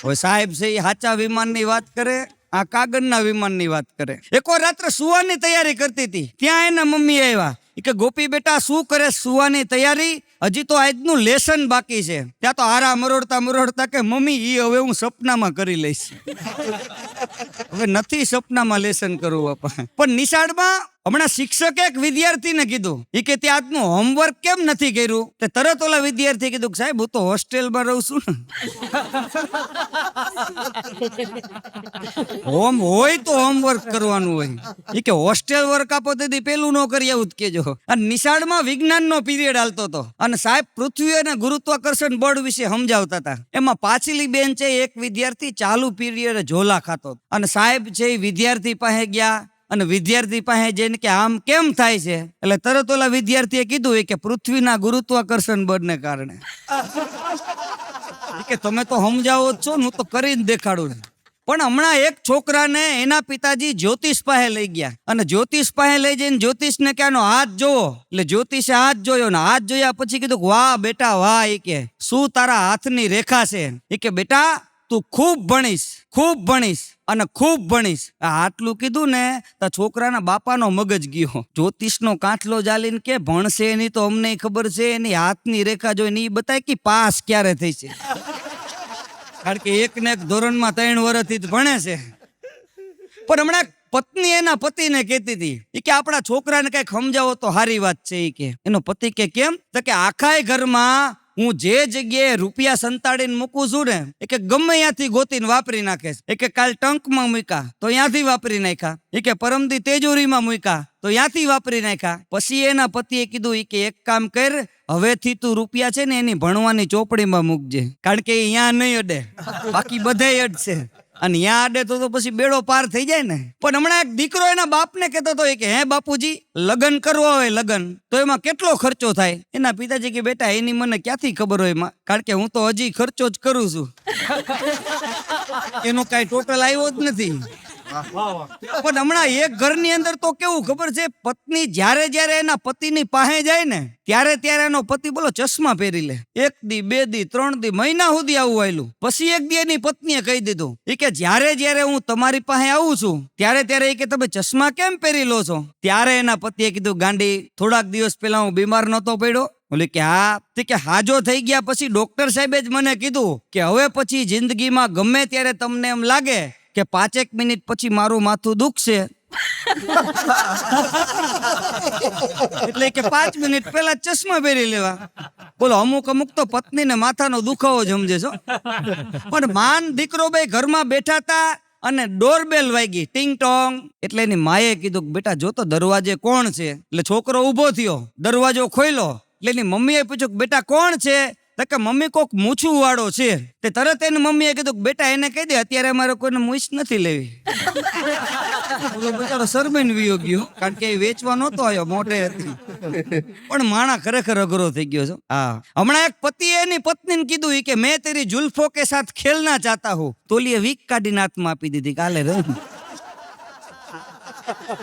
હવે સાહેબ છે એ સાચા વિમાનની વાત કરે, આ કાગળના વિમાનની વાત કરે. એકવાર રાત્રે સુવાની તૈયારી કરતી હતી, ત્યાં એના મમ્મી આવ્યા. કે ગોપી બેટા શું કરે સુવાની તૈયારી? હજી તો આજનું લેસન બાકી છે. ત્યાં તો હારા મરોડતા કે મમ્મી ઈ હવે હું સપનામાં કરી લઈશ. હવે નથી સપનામાં લેસન કરવું બાપા. પણ નિશાળમાં હમણાં શિક્ષકે એક વિદ્યાર્થીને કીધું, એ કે તે આજનું હોમવર્ક કેમ નથી કર્યું? તે તરત ઓલા વિદ્યાર્થી કીધું સાહેબ હું તો હોસ્ટેલમાં રહું છું ને. હોય તો હોમવર્ક કરવાનું હોય. એ કે હોસ્ટેલ વર્ક આપો તેથી પેલું ન કરી આવું જ કેજો. અને નિશાળમાં વિજ્ઞાનનો પીરિયડ હાલતો હતો અને સાહેબ પૃથ્વી અને ગુરુત્વાકર્ષણ બળ વિશે સમજાવતા હતા. એમાં પાછલી બેન્ચે એક વિદ્યાર્થી ચાલુ પીરિયડ ઝોલા ખાતો અને સાહેબ છે એ વિદ્યાર્થી પાસે ગયા અને વિદ્યાર્થી પાસે જઈને કે આમ કેમ થાય છે? એટલે તરત ઓલા વિદ્યાર્થીએ કીધું કે પૃથ્વીના ગુરુત્વાકર્ષણ બળને કારણે. કે તમે તો સમજાવો જ છો ને, હું તો કરીને દેખાડું. પણ હમણાં એક છોકરાને એના પિતાજી જ્યોતિષ પાસે લઈ ગયા અને જ્યોતિષ પાસે લઈ જઈને જ્યોતિષને કે આનો હાથ જોવો. એટલે જ્યોતિષે હાથ જોયો ને હાથ જોયા પછી કીધું વાહ બેટા વાહ. એ કે શું તારા હાથની રેખા છે? એ કે બેટા તું ખૂબ ભણીશ અને ખૂબ ભણીશ. આટલું કીધું ને તો છોકરાના બાપાનો મગજ ગયો. જ્યોતિષનો કાંઠલો જાલીને કે ભણશે એની તો અમને ખબર છે, એની હાથની રેખા જોઈને એ બતાય કે પાસ ક્યારે થઈ છે. કારણ કે એક ને એક ધોરણમાં 3 વર્ષથી જ ભણે છે. પણ હમણાં પત્ની એના પતિને કહેતી હતી ઈ કે આપણા છોકરાને કઈક સમજાવો તો સારી વાત છે. ઈ કે એનો પતિ કે કેમ? તો કે આખાય ઘરમાં હું જે જગ્યાએ રૂપિયા સંતાડીને મૂકું છું ને એ કે ગમે ત્યાંથી ગોતીને વાપરી નાખે છે. એ કે કાલ ટંકમાં મૂક્યા તો ત્યાંથી વાપરી નાખ્યા. એ કે પરમદી તિજોરીમાં મૂક્યા તો ત્યાંથી વાપરી નાખ્યા. પછી એના પતિએ કીધું ઈ કે એક કામ કર, હવેથી તું રૂપિયા છે ને એની ભણવાની ચોપડીમાં મૂકજે, કારણ કે અહીંયા નહીં અડે, બાકી બધે અડશે. અને ત્યાં આડે તો પછી બેડો પાર થઈ જાય ને. પણ હમણાં એક દીકરો એના બાપને કહેતો હતો કે હે બાપુજી, લગ્ન કરવા હોય લગ્ન તો એમાં કેટલો ખર્ચો થાય? એના પિતાજી કે બેટા એની મને ક્યાંથી ખબર હોય માં, કારણ કે હું તો હજી ખર્ચો જ કરું છું. એનો કાંઈ ટોટલ આવ્યો જ નથી. પણ હમણાં એક ઘરની અંદર તો કેવું ખબર છે, પત્ની જ્યારે જ્યારે એના પતિની પાસે જાય ને ત્યારે ત્યારે એનો પતિ બોલો ચશ્મા પહેરી લે. 1 દી 2 દી 3 દી મહિના સુધી આવું આવેલું. પછી એક દી એની પત્નીએ કહી દીધું એ કે જ્યારે જ્યારે હું તમારી પાસે આવું છું ત્યારે ત્યારે એ કે તમે ચશ્મા કેમ પહેરી લો છો? ત્યારે એના પતિએ કીધું ગાંડી, થોડાક દિવસ પહેલા હું બીમાર નહોતો પડ્યો. બોલે કે હા. તે કે હાજો થઈ ગયા પછી ડોક્ટર સાહેબે જ મને કીધું કે હવે પછી જિંદગીમાં ગમે ત્યારે તમને એમ લાગે કે 5 મિનિટ પછી મારું માથું દુખશે એટલે કે 5 મિનિટ પહેલા ચશ્મા પહેરી લેવા. બોલો અમુક તો પત્નીને માથાનો દુખાવો જ સમજે છો. પણ માન દીકરો બે ઘરમાં બેઠા હતા અને ડોરબેલ વાગી, ટિંગ ટોંગ. એટલે એની માએ કીધું કે બેટા જો તો દરવાજે કોણ છે. એટલે છોકરો ઊભો થયો, દરવાજો ખોલ્યો. એટલે એની મમ્મીએ પૂછ્યું કે બેટા કોણ છે? તો કે મમ્મી કોક મૂછું વાળો છે. તે તરત એની મમ્મીએ કીધું કે બેટા એને કહી દે અત્યારે અમારે કોઈને મૂછ નથી લેવી. બચારો શરમીને વિયો ગયો, કારણ કે એ વેચવા નહોતો આવ્યો, મોઢે હતી. પણ માણા ખરેખર અઘરો થઈ ગયો છો. હા, હમણાં એક પતિએ એની પત્નીને કીધું કે મેં તેરી જુલ્ફો કે સાથ ખેલના ચાહતા હું. તોલીએ વીક કાઢીને હાથમાં આપી દીધી, કાલે રહે.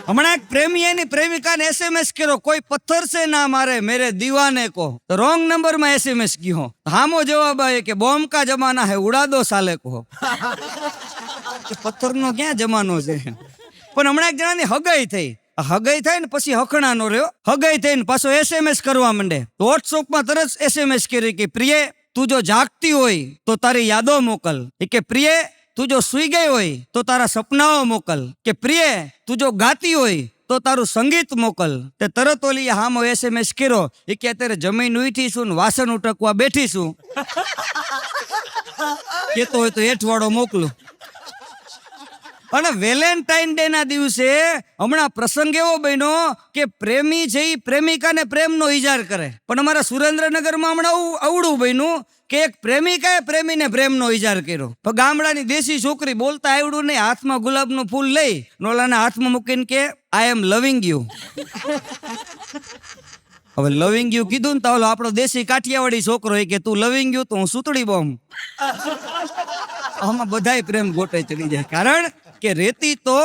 હમણાં એક પ્રેમી એની પ્રેમિકાને SMS કર્યો, કોઈ પથ્થર સે ના મારે મેરે દીવાને કો. તો રોંગ નંબર માં SMS ગયો. હામો જવાબ આવે કે બોમ્બ કા જમાના હે ઉડા દો સાલે કો. પથ્થરનો ક્યાં જમાનો છે? પણ હમણાં એક જણાની હગાઈ થઈ. હગાઈ થાય ને પછી હખણાનો રહ્યો. હગાઈ થઈને પાછો SMS કરવા માંડે. વોટ્સઅપમાં તરત SMS કરી કે પ્રિય તું જો જાગતી હોય તો તારી યાદો મોકલ. એ કે પ્રિય તું જો સુઈ ગઈ હોય તો તારા સપનાઓ મોકલ. કે પ્રિય તું જો ગાતી હોય તો તારું સંગીત મોકલ. તે તરત ઓલી હામો SMS કર્યો એ કે અત્યારે જમીન ઉઠી છું ને વાસણ ઉટકવા બેઠી છું. કેતો હોય તો હેઠવાડો મોકલું. અને વેલેન્ટાઇન ડે ના દિવસે હમણાં પ્રસંગ એવો બન્યો કે પ્રેમી છે એ પ્રેમિકાને પ્રેમનો ઇજાર કરે. પણ અમારા સુરેન્દ્રનગરમાં હમણાં અવળું બન્યું કે એક પ્રેમિકાએ પ્રેમીને પ્રેમનો ઇજાર કર્યો. પણ ગામડાની દેશી છોકરી બોલતા આવડું નહીં, હાથમાં ગુલાબનું ફૂલ લઈ નોલાના હાથમાં મૂકીને કે આઈ એમ લવિંગ યુ. હવે લવિંગ યુ કીધું ને તો આપણો દેશી કાઠિયાવાડી છોકરો કે તું લવિંગ યુ તો હું સુતળી બોમ્બ. આમાં બધાય પ્રેમ ગોટે ચડી જાય. કારણ કે રેતી તો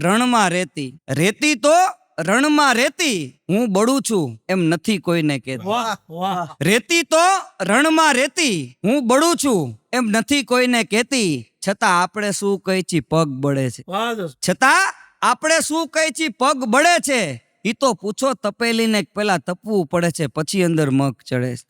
રણમાં રેતી, રેતી તો રણમાં રેતી, હું બળું છું એમ નથી કોઈને કહેતી. રેતી તો રણમાં રેતી, હું બળું છું એમ નથી કોઈને કહેતી. છતાં આપણે શું કહી છી પગ બળે છે. છતાં આપણે શું કહી છી પગ બળે છે. ઈ તો પૂછો તપેલીને પેલા તપવું પડે છે, પછી અંદર મગ ચડે છે.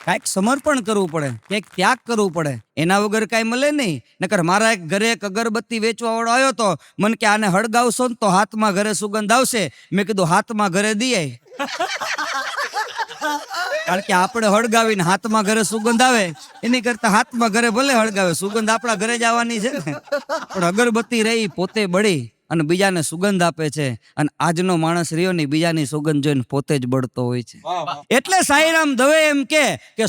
કાંઈક સમર્પણ કરવું પડે, કંઈક ત્યાગ કરવું પડે. એના વગર કાંઈ મળે નહીં. નકર મારા એક ઘરે એક અગરબત્તી વેચવા વાળો આવ્યો તો મને કે આને હળગાવશો ને તો હાથમાં ઘરે સુગંધ આવશે. મેં કીધું હાથમાં ઘરે દઈએ. કારણ કે આપણે હળગાવીને હાથમાં ઘરે સુગંધ આવે એની કરતા હાથમાં ઘરે ભલે હળગાવે, સુગંધ આપણા ઘરે જ આવવાની છે ને. પણ અગરબત્તી રહી પોતે બળી અને બીજાને સુગંધ આપે છે. અને આજનો માણસ રહ્યો ને બીજાની સુગંધ જોઈને પોતે જ બળતો હોય છે. એટલે સાંઈરામ દવે એમ કે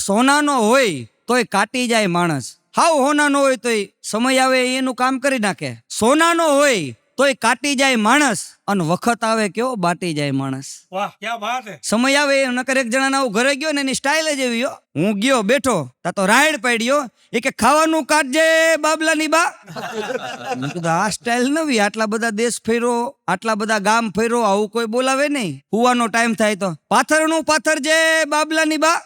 સોનાનો હોય તોય કાટી જાય માણસ, હાવ હોનાનો હોય તોય સમય આવે એનું કામ કરી નાખે. સોનાનો હોય તોય કાટી જાય માણસ અને વખત આવે કેવો બાટી જાય માણસ. વાહ ક્યા વાત હે. સમય આવે નકર એક જણા આવું ઘરે ગયો ને એની સ્ટાઇલ જ એવી. હું ગયો બેઠો તા તો રાયડ પાડ્યો એ કે ખાવાનું કાઢજે બાબલાની બા. મેં કીધું આ સ્ટાઇલ નવી, આટલા બધા દેશ ફેરો, આટલા બધા ગામ ફેરો, આવું કોઈ બોલાવે નહીં. હુવાનો ટાઈમ થાય તો પાથરનું પાથરજે બાબલાની બા.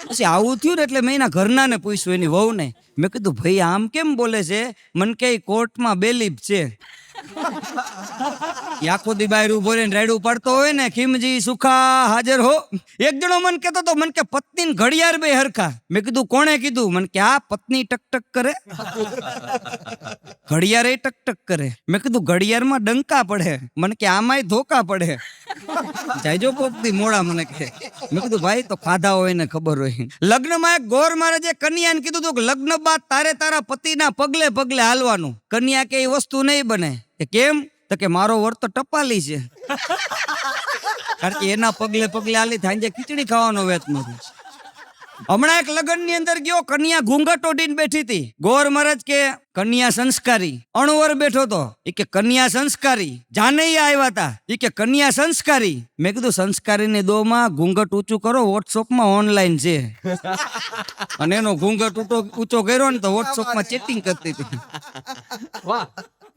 પછી આવું થયું ને એટલે મેં એના ઘરના ને પૂછ્યું, એની વહુને. મેં કીધું ભાઈ આમ કેમ બોલે છે? મને કે કોર્ટમાં બેલીફ છે. ઈ આખો દી બહાર ઉભો રહીને રાયડું પાડતો હોય ને, ખીમજી સુખા હાજર હો. એક જણો મને કહેતો તો, મને કે પત્ની ને ઘડિયાળ બે હરખા. મેં કીધું કોણે કીધું? મને કે આ પત્ની ટક ટક કરે, ઘડિયાળ ટક ટક કરે. મેં કીધું ઘડિયાળમાં ડંકા પડે. મને કે આમાંય ધોકા પડે. જાયજો પોપતી મોડા. મને કે મેં કીધું ભાઈ તો ખાધા હોય ને ખબર હોય. લગ્નમાં એક ગોર મહારાજે કન્યાને કીધું હતું કે લગ્ન બાદ તારે તારા પતિના પગલે પગલે હાલવાનું. કન્યા કે એ વસ્તુ નહીં બને. કે કેમ? તો કે મારો વર તો ટપાલી છે. કારણ કે એના પગલે પગલે હાલી થાય ખીચડી ખાવાનો વેત નથી. હમણાં એક લગ્ન ની અંદર ગયો, કન્યા ઘૂંઘટ ઓઢીને બેઠી હતી. ગોર મહારાજ કે કન્યા સંસ્કારી. અણવર બેઠો તો એ કે કન્યા સંસ્કારી. જાનૈયા આવ્યા હતા એ કે કન્યા સંસ્કારી. મેં કીધું સંસ્કારી ની દો માં ઘૂંઘટ ઊંચું કરો, વોટ્સઅપ માં ઓનલાઈન છે. અને એનો ઘૂંઘટ ઊંચો કર્યો ને તો વોટ્સઅપ માં ચેટિંગ કરતી હતી. વાહ!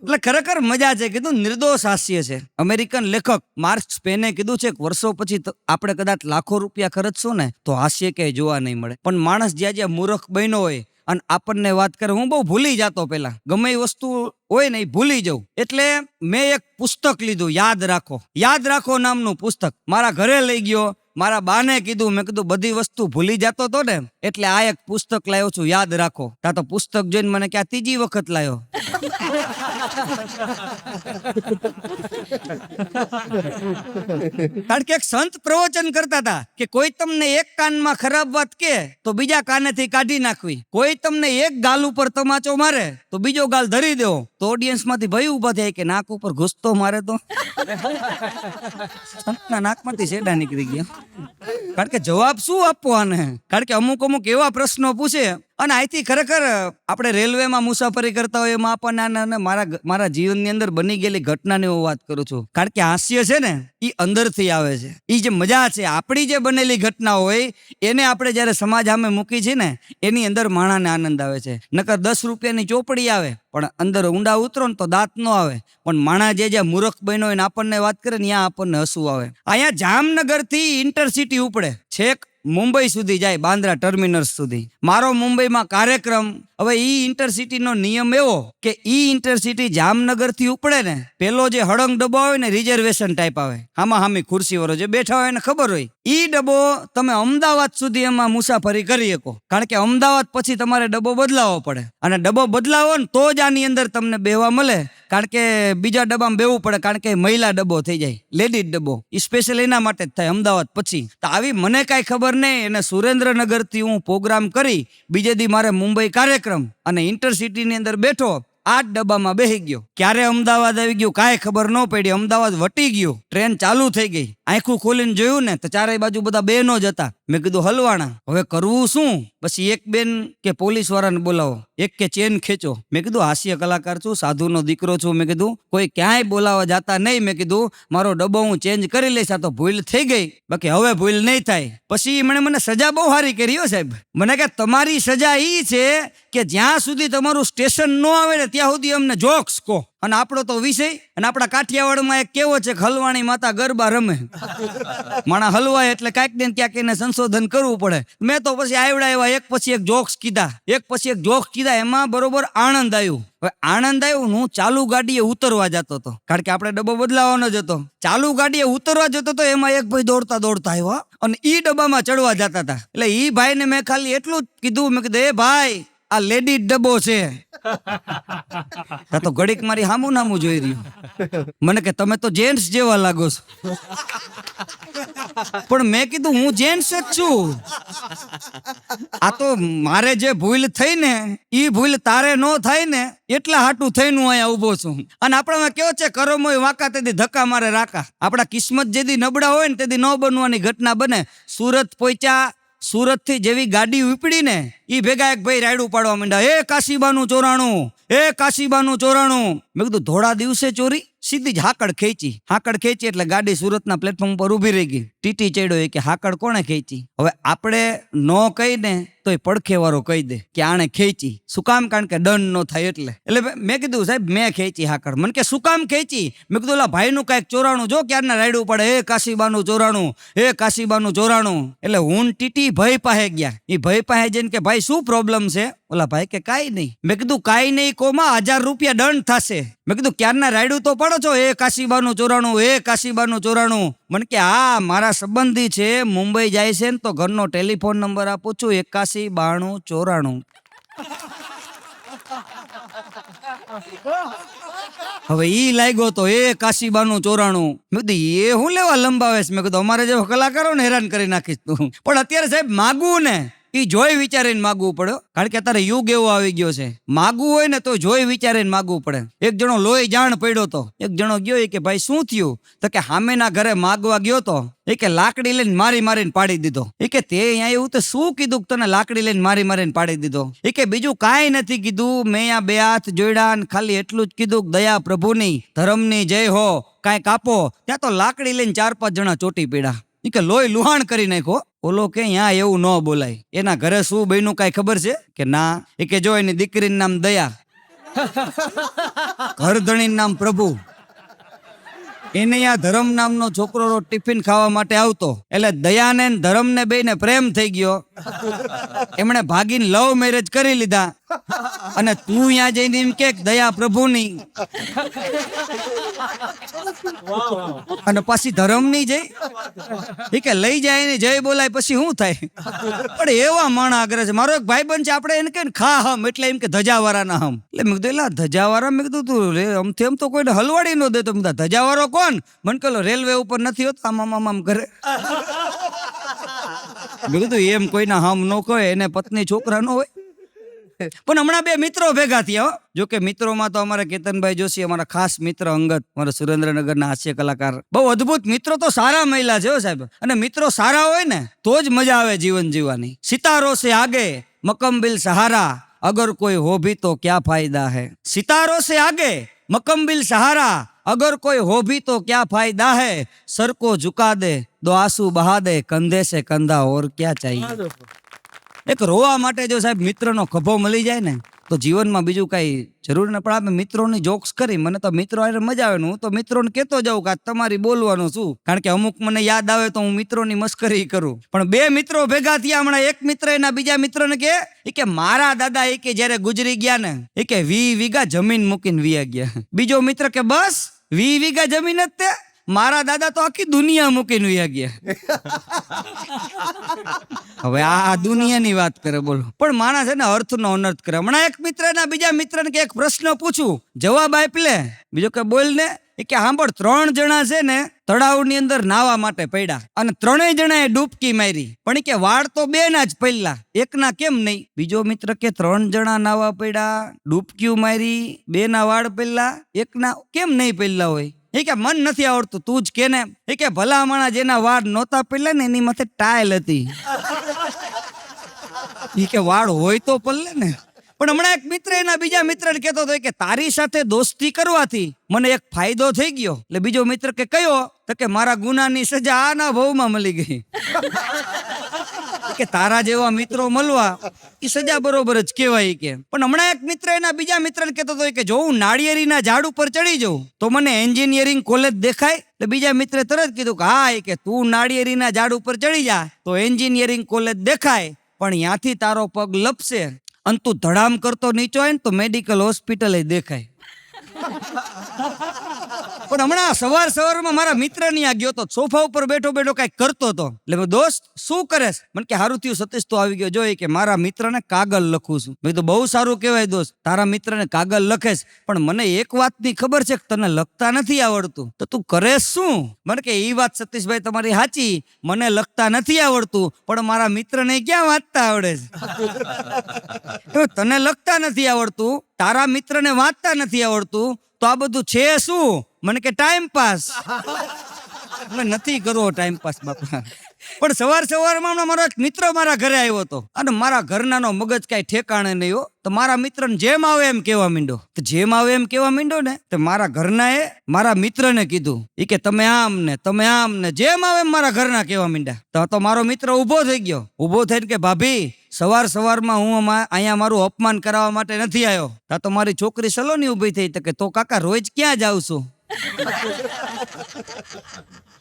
એટલે ખરેખર મજા છે. કીધું નિર્દોષ હાસ્ય છે. અમેરિકન લેખક માર્ક સ્પેને કીધું છે કે વર્ષો પછી આપણે કદાચ લાખો રૂપિયા ખર્ચશું ને તો હાસ્ય ક્યાંય જોવા નહીં મળે. પણ માણસ જ્યાં જ્યાં મૂર્ખ બન્યો હોય અને આપણને વાત કરે, હું બહુ ભૂલી જતો પેલા, ગમે એ વસ્તુ હોય ને એ ભૂલી જાઉં. એટલે મેં એક પુસ્તક લીધું, યાદ રાખો. યાદ રાખો નામનું પુસ્તક મારા ઘરે લઈ ગયો. મારા બાને કીધું, મેં કીધું બધી વસ્તુ ભૂલી જતો હતો ને એટલે આ એક પુસ્તક લાવ્યો છું, યાદ રાખો. તા તો પુસ્તક જોઈને મને ક્યાં ત્રીજી વખત લાવ્યો. કારણ કે એક સંત પ્રવચન કરતા હતા કે કોઈ તમને એક કાનમાં ખરાબ વાત કે તો બીજા કાનેથી કાઢી નાખવી. કોઈ તમને એક ગાલ ઉપર તમાચો મારે તો બીજો ગાલ ધરી દેવો. તો ઓડિયન્સ માંથી ભય ઉભા થાય કે નાક ઉપર ઘૂસતો મારે તો સંતના નાકમાંથી શેડા નીકળી ગયા. કારણ કે જવાબ શું આપવો આને? કારણ કે અમુક એવા પ્રશ્નો પૂછે. અને અહીંથી ખરેખર આપણે રેલવેમાં મુસાફરી કરતા હોય એમાં આપણને મારા જીવનની અંદર બની ગયેલી ઘટનાની હું વાત કરું છું. કારણ કે હાસ્ય છે ને એ અંદરથી આવે છે. એ જે મજા છે, આપણી જે બનેલી ઘટના હોય એને આપણે જયારે સમાજ સામે મૂકી છે ને એની અંદર માણાને આનંદ આવે છે. નકર 10 રૂપિયાની ચોપડી આવે પણ અંદર ઊંડા ઉતરો ને તો દાંત નો આવે. પણ માણા જે મૂર્ખ બન્યો હોય ને આપણને વાત કરે ને ત્યાં આપણને હસવું આવે. અહીંયા જામનગર થી ઇન્ટરસિટી ઉપડે છેક મુંબઈ સુધી જાય, બાંદ્રા ટર્મિનસ સુધી. મારો મુંબઈમાં કાર્યક્રમ. હવે ઈ ઇન્ટરસિટી નો નિયમ એવો કે ઈ ઇન્ટરસિટી જામનગર થી ઉપડે ને પેલો જે હળંગ ડબ્બો આવે ને રિઝર્વેશન ટાઈપ આવે, આમાં હામી ખુરશી વાળો જે બેઠા હોય ને ખબર હોય, ઈ ડબ્બો તમે અમદાવાદ સુધી એમાં મુસાફરી કરી શકો. કારણ કે અમદાવાદ પછી તમારે ડબ્બો બદલાવો પડે અને ડબ્બો બદલાવો ને તો જ આની અંદર તમને બેહવા મળે. કારણ કે બીજા ડબ્બામાં બેવું પડે, કારણ કે મહિલા ડબ્બો થઈ જાય, લેડીઝ ડબ્બો. સ્પેશિયલ એના માટે જ થાય અમદાવાદ પછી. તો આવી મને કાંઈ ખબર નહીં. અને સુરેન્દ્રનગર થી હું પ્રોગ્રામ કરી, બીજે દી મારે મુંબઈ કાર્યક્રમ, અને ઇન્ટરસિટી ની અંદર બેઠો, 8 ડબ્બામાં બેસી ગયો. ક્યારે અમદાવાદ આવી ગયું કાંઈ ખબર ન પડી. અમદાવાદ વટી ગયું, ટ્રેન ચાલુ થઈ ગઈ. આંખું ખોલીને જોયું ને તો ચારે બાજુ બધા બહેનો જ હતા. મેં કીધું હલવાણા, હવે કરવું શું? પછી એક બેન કે પોલીસ વાળાને બોલાવો, એક કે ચેન ખેંચો. મેં કીધું હાસ્ય કલાકાર છું, સાધુનો દીકરો છું. મેં કીધું કોઈ ક્યાંય બોલાવા જાતા નહીં. મેં કીધું મારો ડબ્બો હું ચેન્જ કરી લઈશ, આ તો ભૂલ થઈ ગઈ, બાકી હવે ભૂલ નહીં થાય. પછી મને સજા બહુ સારી કરી હો સાહેબ. મને કે તમારી સજા ઈ છે કે જ્યાં સુધી તમારું સ્ટેશન ન આવે ને ત્યાં સુધી અમને જોક્સ કહો. અને આપણો તો વિષય, અને આપણા કાઠિયાવાડમાં એક કેવો છે, હલવાણી માતા ગરબા રમે. માણા હલવાય એટલે કાંઈક ને ક્યાંક એને સંશોધન કરવું પડે. મેં તો પછી આવડા એવા એક પછી એક જોક્સ કીધા, એમાં બરોબર આનંદ આવ્યું. હવે આનંદ આવ્યો, હું ચાલુ ગાડીએ ઉતરવા જતો હતો, કારણ કે આપણે ડબ્બો બદલાવાનો જ હતો. ચાલુ ગાડીએ ઉતરવા જતો હતો, એમાં એક ભાઈ દોડતા આવ્યા અને ઈ ડબ્બામાં ચડવા જતા હતા. એટલે ઈ ભાઈને મેં ખાલી એટલું જ કીધું, મેં કીધું એ ભાઈ આ લેડી ડબ્બો છે. તો ઘડીક મારી હામું નામું જોઈ રહ્યું. મને કે તમે તો જેન્ટ્સ જેવા લાગો છો. પણ મેં કીધું હું જેન્ટ્સ જ છું. આ તો મારે જે ભૂલ થઈ ને ઈ ભૂલ તારે ન થાય ને એટલા હાટું થઈને હું અહીંયા ઉભો છું. અને આપણામાં કેવો છે, કરમ હોય વાંકા તેથી ધક્કા મારે રાકા. આપણા કિસ્મત જેથી નબળા હોય ને તેથી ન બનવાની ઘટના બને. સુરત પહોંચ્યા, સુરત થી જેવી ગાડી ઉપડી ને ઈ ભેગા એક ભાઈ રાયડું પાડવા માંડ્યા, એ કાશીબાનું ચોરાણું, એ કાશીબાનું ચોરાણું. મેં કીધું ધોળા દિવસે ચોરી? સીધી જ હાકડ ખેંચી એટલે ગાડી સુરતના પ્લેટફોર્મ પર ઊભી રહી ગઈ. ટીટી ચડ્યો એ કે હાકડ કોણે ખેંચી? હવે આપણે નો કહીને તો એ પડખે વાળો કહી દે કે આણે ખેંચી. શું કામ? કારણ કે દંડ નો થાય એટલે મેં કીધું સાહેબ મેં ખેંચી હાકડ. મને કે શું કામ ખેંચી? મેં કીધું ઓલા ભાઈનું કાંઈક ચોરાણું જો ક્યારના રાયડું પડે, એ કાશીબાનું ચોરાણું. એટલે હું ટીટી ભાઈ પાસે ગયા. એ ભાઈ પાસે જઈને કે ભાઈ શું પ્રોબ્લેમ છે? ઓલા ભાઈ કે કાંઈ નહીં. મેં કીધું કાંઈ નહીં કોમાં 1000 રૂપિયા દંડ થશે. મેં કીધું ક્યારના રાયડું તો પડો છો, એ કાશીબાનું ચોરાણું. મને કે હા મારા સંબંધી છે, મુંબઈ જાય છે ને તો ઘરનો ટેલિફોન નંબર આપું છું 819294. હવે ઈ લાગ્યો તો એ કાશીબાનું ચોરાણું. મેં કીધું એ હું લેવા લંબાવેશ? મેં કીધું અમારે જેવો કલાકારો ને હેરાન કરી નાખીશ તું. પણ અત્યારે સાહેબ માગવું ને એ જોઈ વિચારીને માગવું પડે. કારણ કે અત્યારે યુગ એવો આવી ગયો છે, માગવું હોય ને તો જોઈ વિચારીને માગવું પડે. એક જણો લોહી જાણ પડ્યો તો, એક જણો ગયો કે ભાઈ શું થયું? તો કે સામેના ઘરે માગવા ગયો તો એ કે લાકડી લઈને મારીને પાડી દીધો. એ કે તે અહીંયા એવું તો શું કીધું કે તને લાકડી લઈને મારીને પાડી દીધો? એ કે બીજું કાંઈ નથી કીધું, મેં અહીંયા 2 હાથ જોડ્યા ને ખાલી એટલું જ કીધું દયા પ્રભુની ધર્મની જય હો, કાંઈક આપો. ત્યાં તો લાકડી લઈને 4-5 જણા ચોટી પીડા. એ કે લોહી લુહાણ કરી નાખો. ઓલો કે અહીંયા એવું ન બોલાય. એના ઘરે શું બન્યું કાંઈ ખબર છે કે ના? એ કે જો એની દીકરીનું નામ દયા, ઘરધણીનું નામ પ્રભુ. એને આ ધરમ નામનો છોકરો ટિફિન ખાવા માટે આવતો, એટલે દયાને ધરમને બેને પ્રેમ થઈ ગયો. એમણે ભાગીને લવ મેરેજ કરી લીધા. અને તું અહીંયા જઈને એમ કે દયા પ્રભુની અને પછી ધરમની જય. એ કે લઈ જાય એની જય બોલાય પછી શું થાય? પણ એવા માણા આગળ છે. મારો એક ભાઈબંધ છે, આપણે એને કહીને ખા હમ એટલે એમ કે ધજાવાળાના હમ. એટલે મેં કીધું એલા ધજાવાળા, મેં કીધું તું આમથી આમ તો કોઈને હલવાડી ન દેતો. ધજાવાળો કોણ? મને કહો રેલવે ઉપર નથી હોતો, આમ કરે. મેં કીધું એમ કોઈના હમ ન કહે, એને પત્ની છોકરા ન હોય. પણ હમણાં 2 મિત્રો ભેગા થયા. જો કે મિત્રોમાં તો અમારા કેતનભાઈ જોશી, અમારા ખાસ મિત્ર અંગત, મારા સુરેન્દ્રનગરના હાસ્ય કલાકાર, બહુ અદભુત મિત્રો. તો સારા મહિલા છે સાહેબ. અને મિત્રો સારા હોય ને તો જ મજા આવે જીવન જીવવાની. સિતારો સે આગે મકમબિલ સહારા, અગર કોઈ હો ભી તો ક્યા ફાયદા હૈ. સિતારો સે આગે મકમબિલ સહારા, अगर कोई हो भी तो क्या फायदा है. सर को झुका दे दो आंसू बहा दे, कंधे से कंधा और क्या चाहिए. એક રોવા માટે જો સાહેબ મિત્રનો ખભો મળી જાય ને તો જીવનમાં બીજું કઈ જરૂર ન પડે. આપણે મિત્રોની જોક્સ કરી, મને તો મિત્રો હારે મજા આવે ને હું તો મિત્રોને કહેતો જાઉં કે તમારી બોલવાનું શું. કારણ કે અમુક મને યાદ આવે તો હું મિત્રોની મસ્કરી કરું. પણ 2 મિત્રો ભેગા થયા. હમણાં એક મિત્ર એના બીજા મિત્રને કે મારા દાદા એ કે જયારે ગુજરી ગયા ને એ કે 20 વીઘા જમીન મૂકીને વિયા ગયા. બીજો મિત્ર કે બસ 20 વીઘા જમીન જ તે, મારા દાદા તો આખી દુનિયા મૂકીને વિયા ગયા. હવે આ દુનિયાની વાત કરે બોલો. પણ માણસ છે ને અર્થનો અનર્થ કરે. હમણાં એક મિત્ર એના બીજા મિત્રને કે એક પ્રશ્ન પૂછું, જવાબ આપ લે. બીજો કે બોલ ને. એ કે સાંભળ, 3 જણા છે ને તળાવની અંદર નાવા માટે પડ્યા અને 3 જણાએ ડૂબકી મારી. પણ એ કે વાળ તો 2 ના જ પડ્યા, એકના કેમ નહીં? બીજો મિત્ર કે 3 જણા નાવા પડ્યા, ડૂબકી મારી, 2 ના વાળ પડ્યા, એકના કેમ નહીં પડ્યા હોય? એ કે મન નથી આવડતું, તું જ કે ને. એ કે ભલા માણા જેના વાળ નહોતા પડ્યા ને એની માથે ટાઇલ હતી. એ કે વાળ હોય તો પડલે ને. પણ હમણાં એક મિત્ર એના બીજા મિત્રને કહેતો હતો કે તારી સાથે દોસ્તી કરવાથી મને એક ફાયદો થઈ ગયો. એટલે બીજો મિત્ર કે કયો? તો કે મારા ગુનાની સજા આના ભવમાં મળી ગઈ. કે તારા જેવા મિત્રો મળવા એ સજા બરોબર જ કહેવાય કે. પણ હમણાં એક મિત્ર એના બીજા મિત્રને કહેતો હતો કે જો હું નાળિયેરીના ઝાડ ઉપર ચડી જાઉં તો મને એન્જિનિયરિંગ કોલેજ દેખાય. એટલે બીજા મિત્રે તરત કીધું કે હા, કે તું નાળિયેરીના ઝાડ ઉપર ચડી જા તો એન્જિનિયરિંગ કોલેજ દેખાય, પણ ત્યાંથી તારો પગ લપસે અને તું ધડામ કરતો નીચો હોય ને તો મેડિકલ હોસ્પિટલ દેખાય. પણ હમણાં સવારમાં મારા મિત્ર ની આ ગયો તો સોફા ઉપર બેઠો કઈક કરતો હતો. એટલે દોસ્ત શું કરેશ? મને કે સારું થયું સતીશ તો આવી ગયો. જોઈ કે મારા મિત્રને કાગળ લખું છું. મેં તો બહુ સારું કહેવાય દોસ્ત, તારા મિત્રને કાગળ લખેશ. પણ મને એક વાતની ખબર છે કે તને લખતા નથી આવડતું, તો તું કરેશ શું? મને કે એ વાત સતીશભાઈ તમારી સાચી, મને લખતા નથી આવડતું, પણ મારા મિત્રને ક્યાં વાંચતા આવડે છે? તને લખતા નથી આવડતું, તારા મિત્રને વાંચતા નથી આવડતું, તો આ બધું છે શું? મને કે ટાઈમ પાસ. હવે નથી કરવો ટાઈમ પાસ બાપા. પણ સવારમાં હમણાં મારો એક મિત્ર મારા ઘરે આવ્યો હતો અને મારા ઘરનાનો મગજ કાંઈ ઠેકાણે નહીં હો. તો મારા મિત્રને જેમ આવે એમ કહેવા માંડ્યો. તો જેમ આવે એમ કહેવા માંડ્યો ને તો મારા ઘરનાએ મારા મિત્રને કીધું એ કે તમે આમ ને જેમ આવે એમ મારા ઘરના કહેવા માંડ્યા. તો મારો મિત્ર ઊભો થઈ ગયો. ઊભો થઈને કે ભાભી સવારમાં હું અહીંયા મારું અપમાન કરાવવા માટે નથી આવ્યો. તો મારી છોકરી સલોની ઊભી થઈ તો કે તો કાકા રોજ ક્યાં જાવ છું?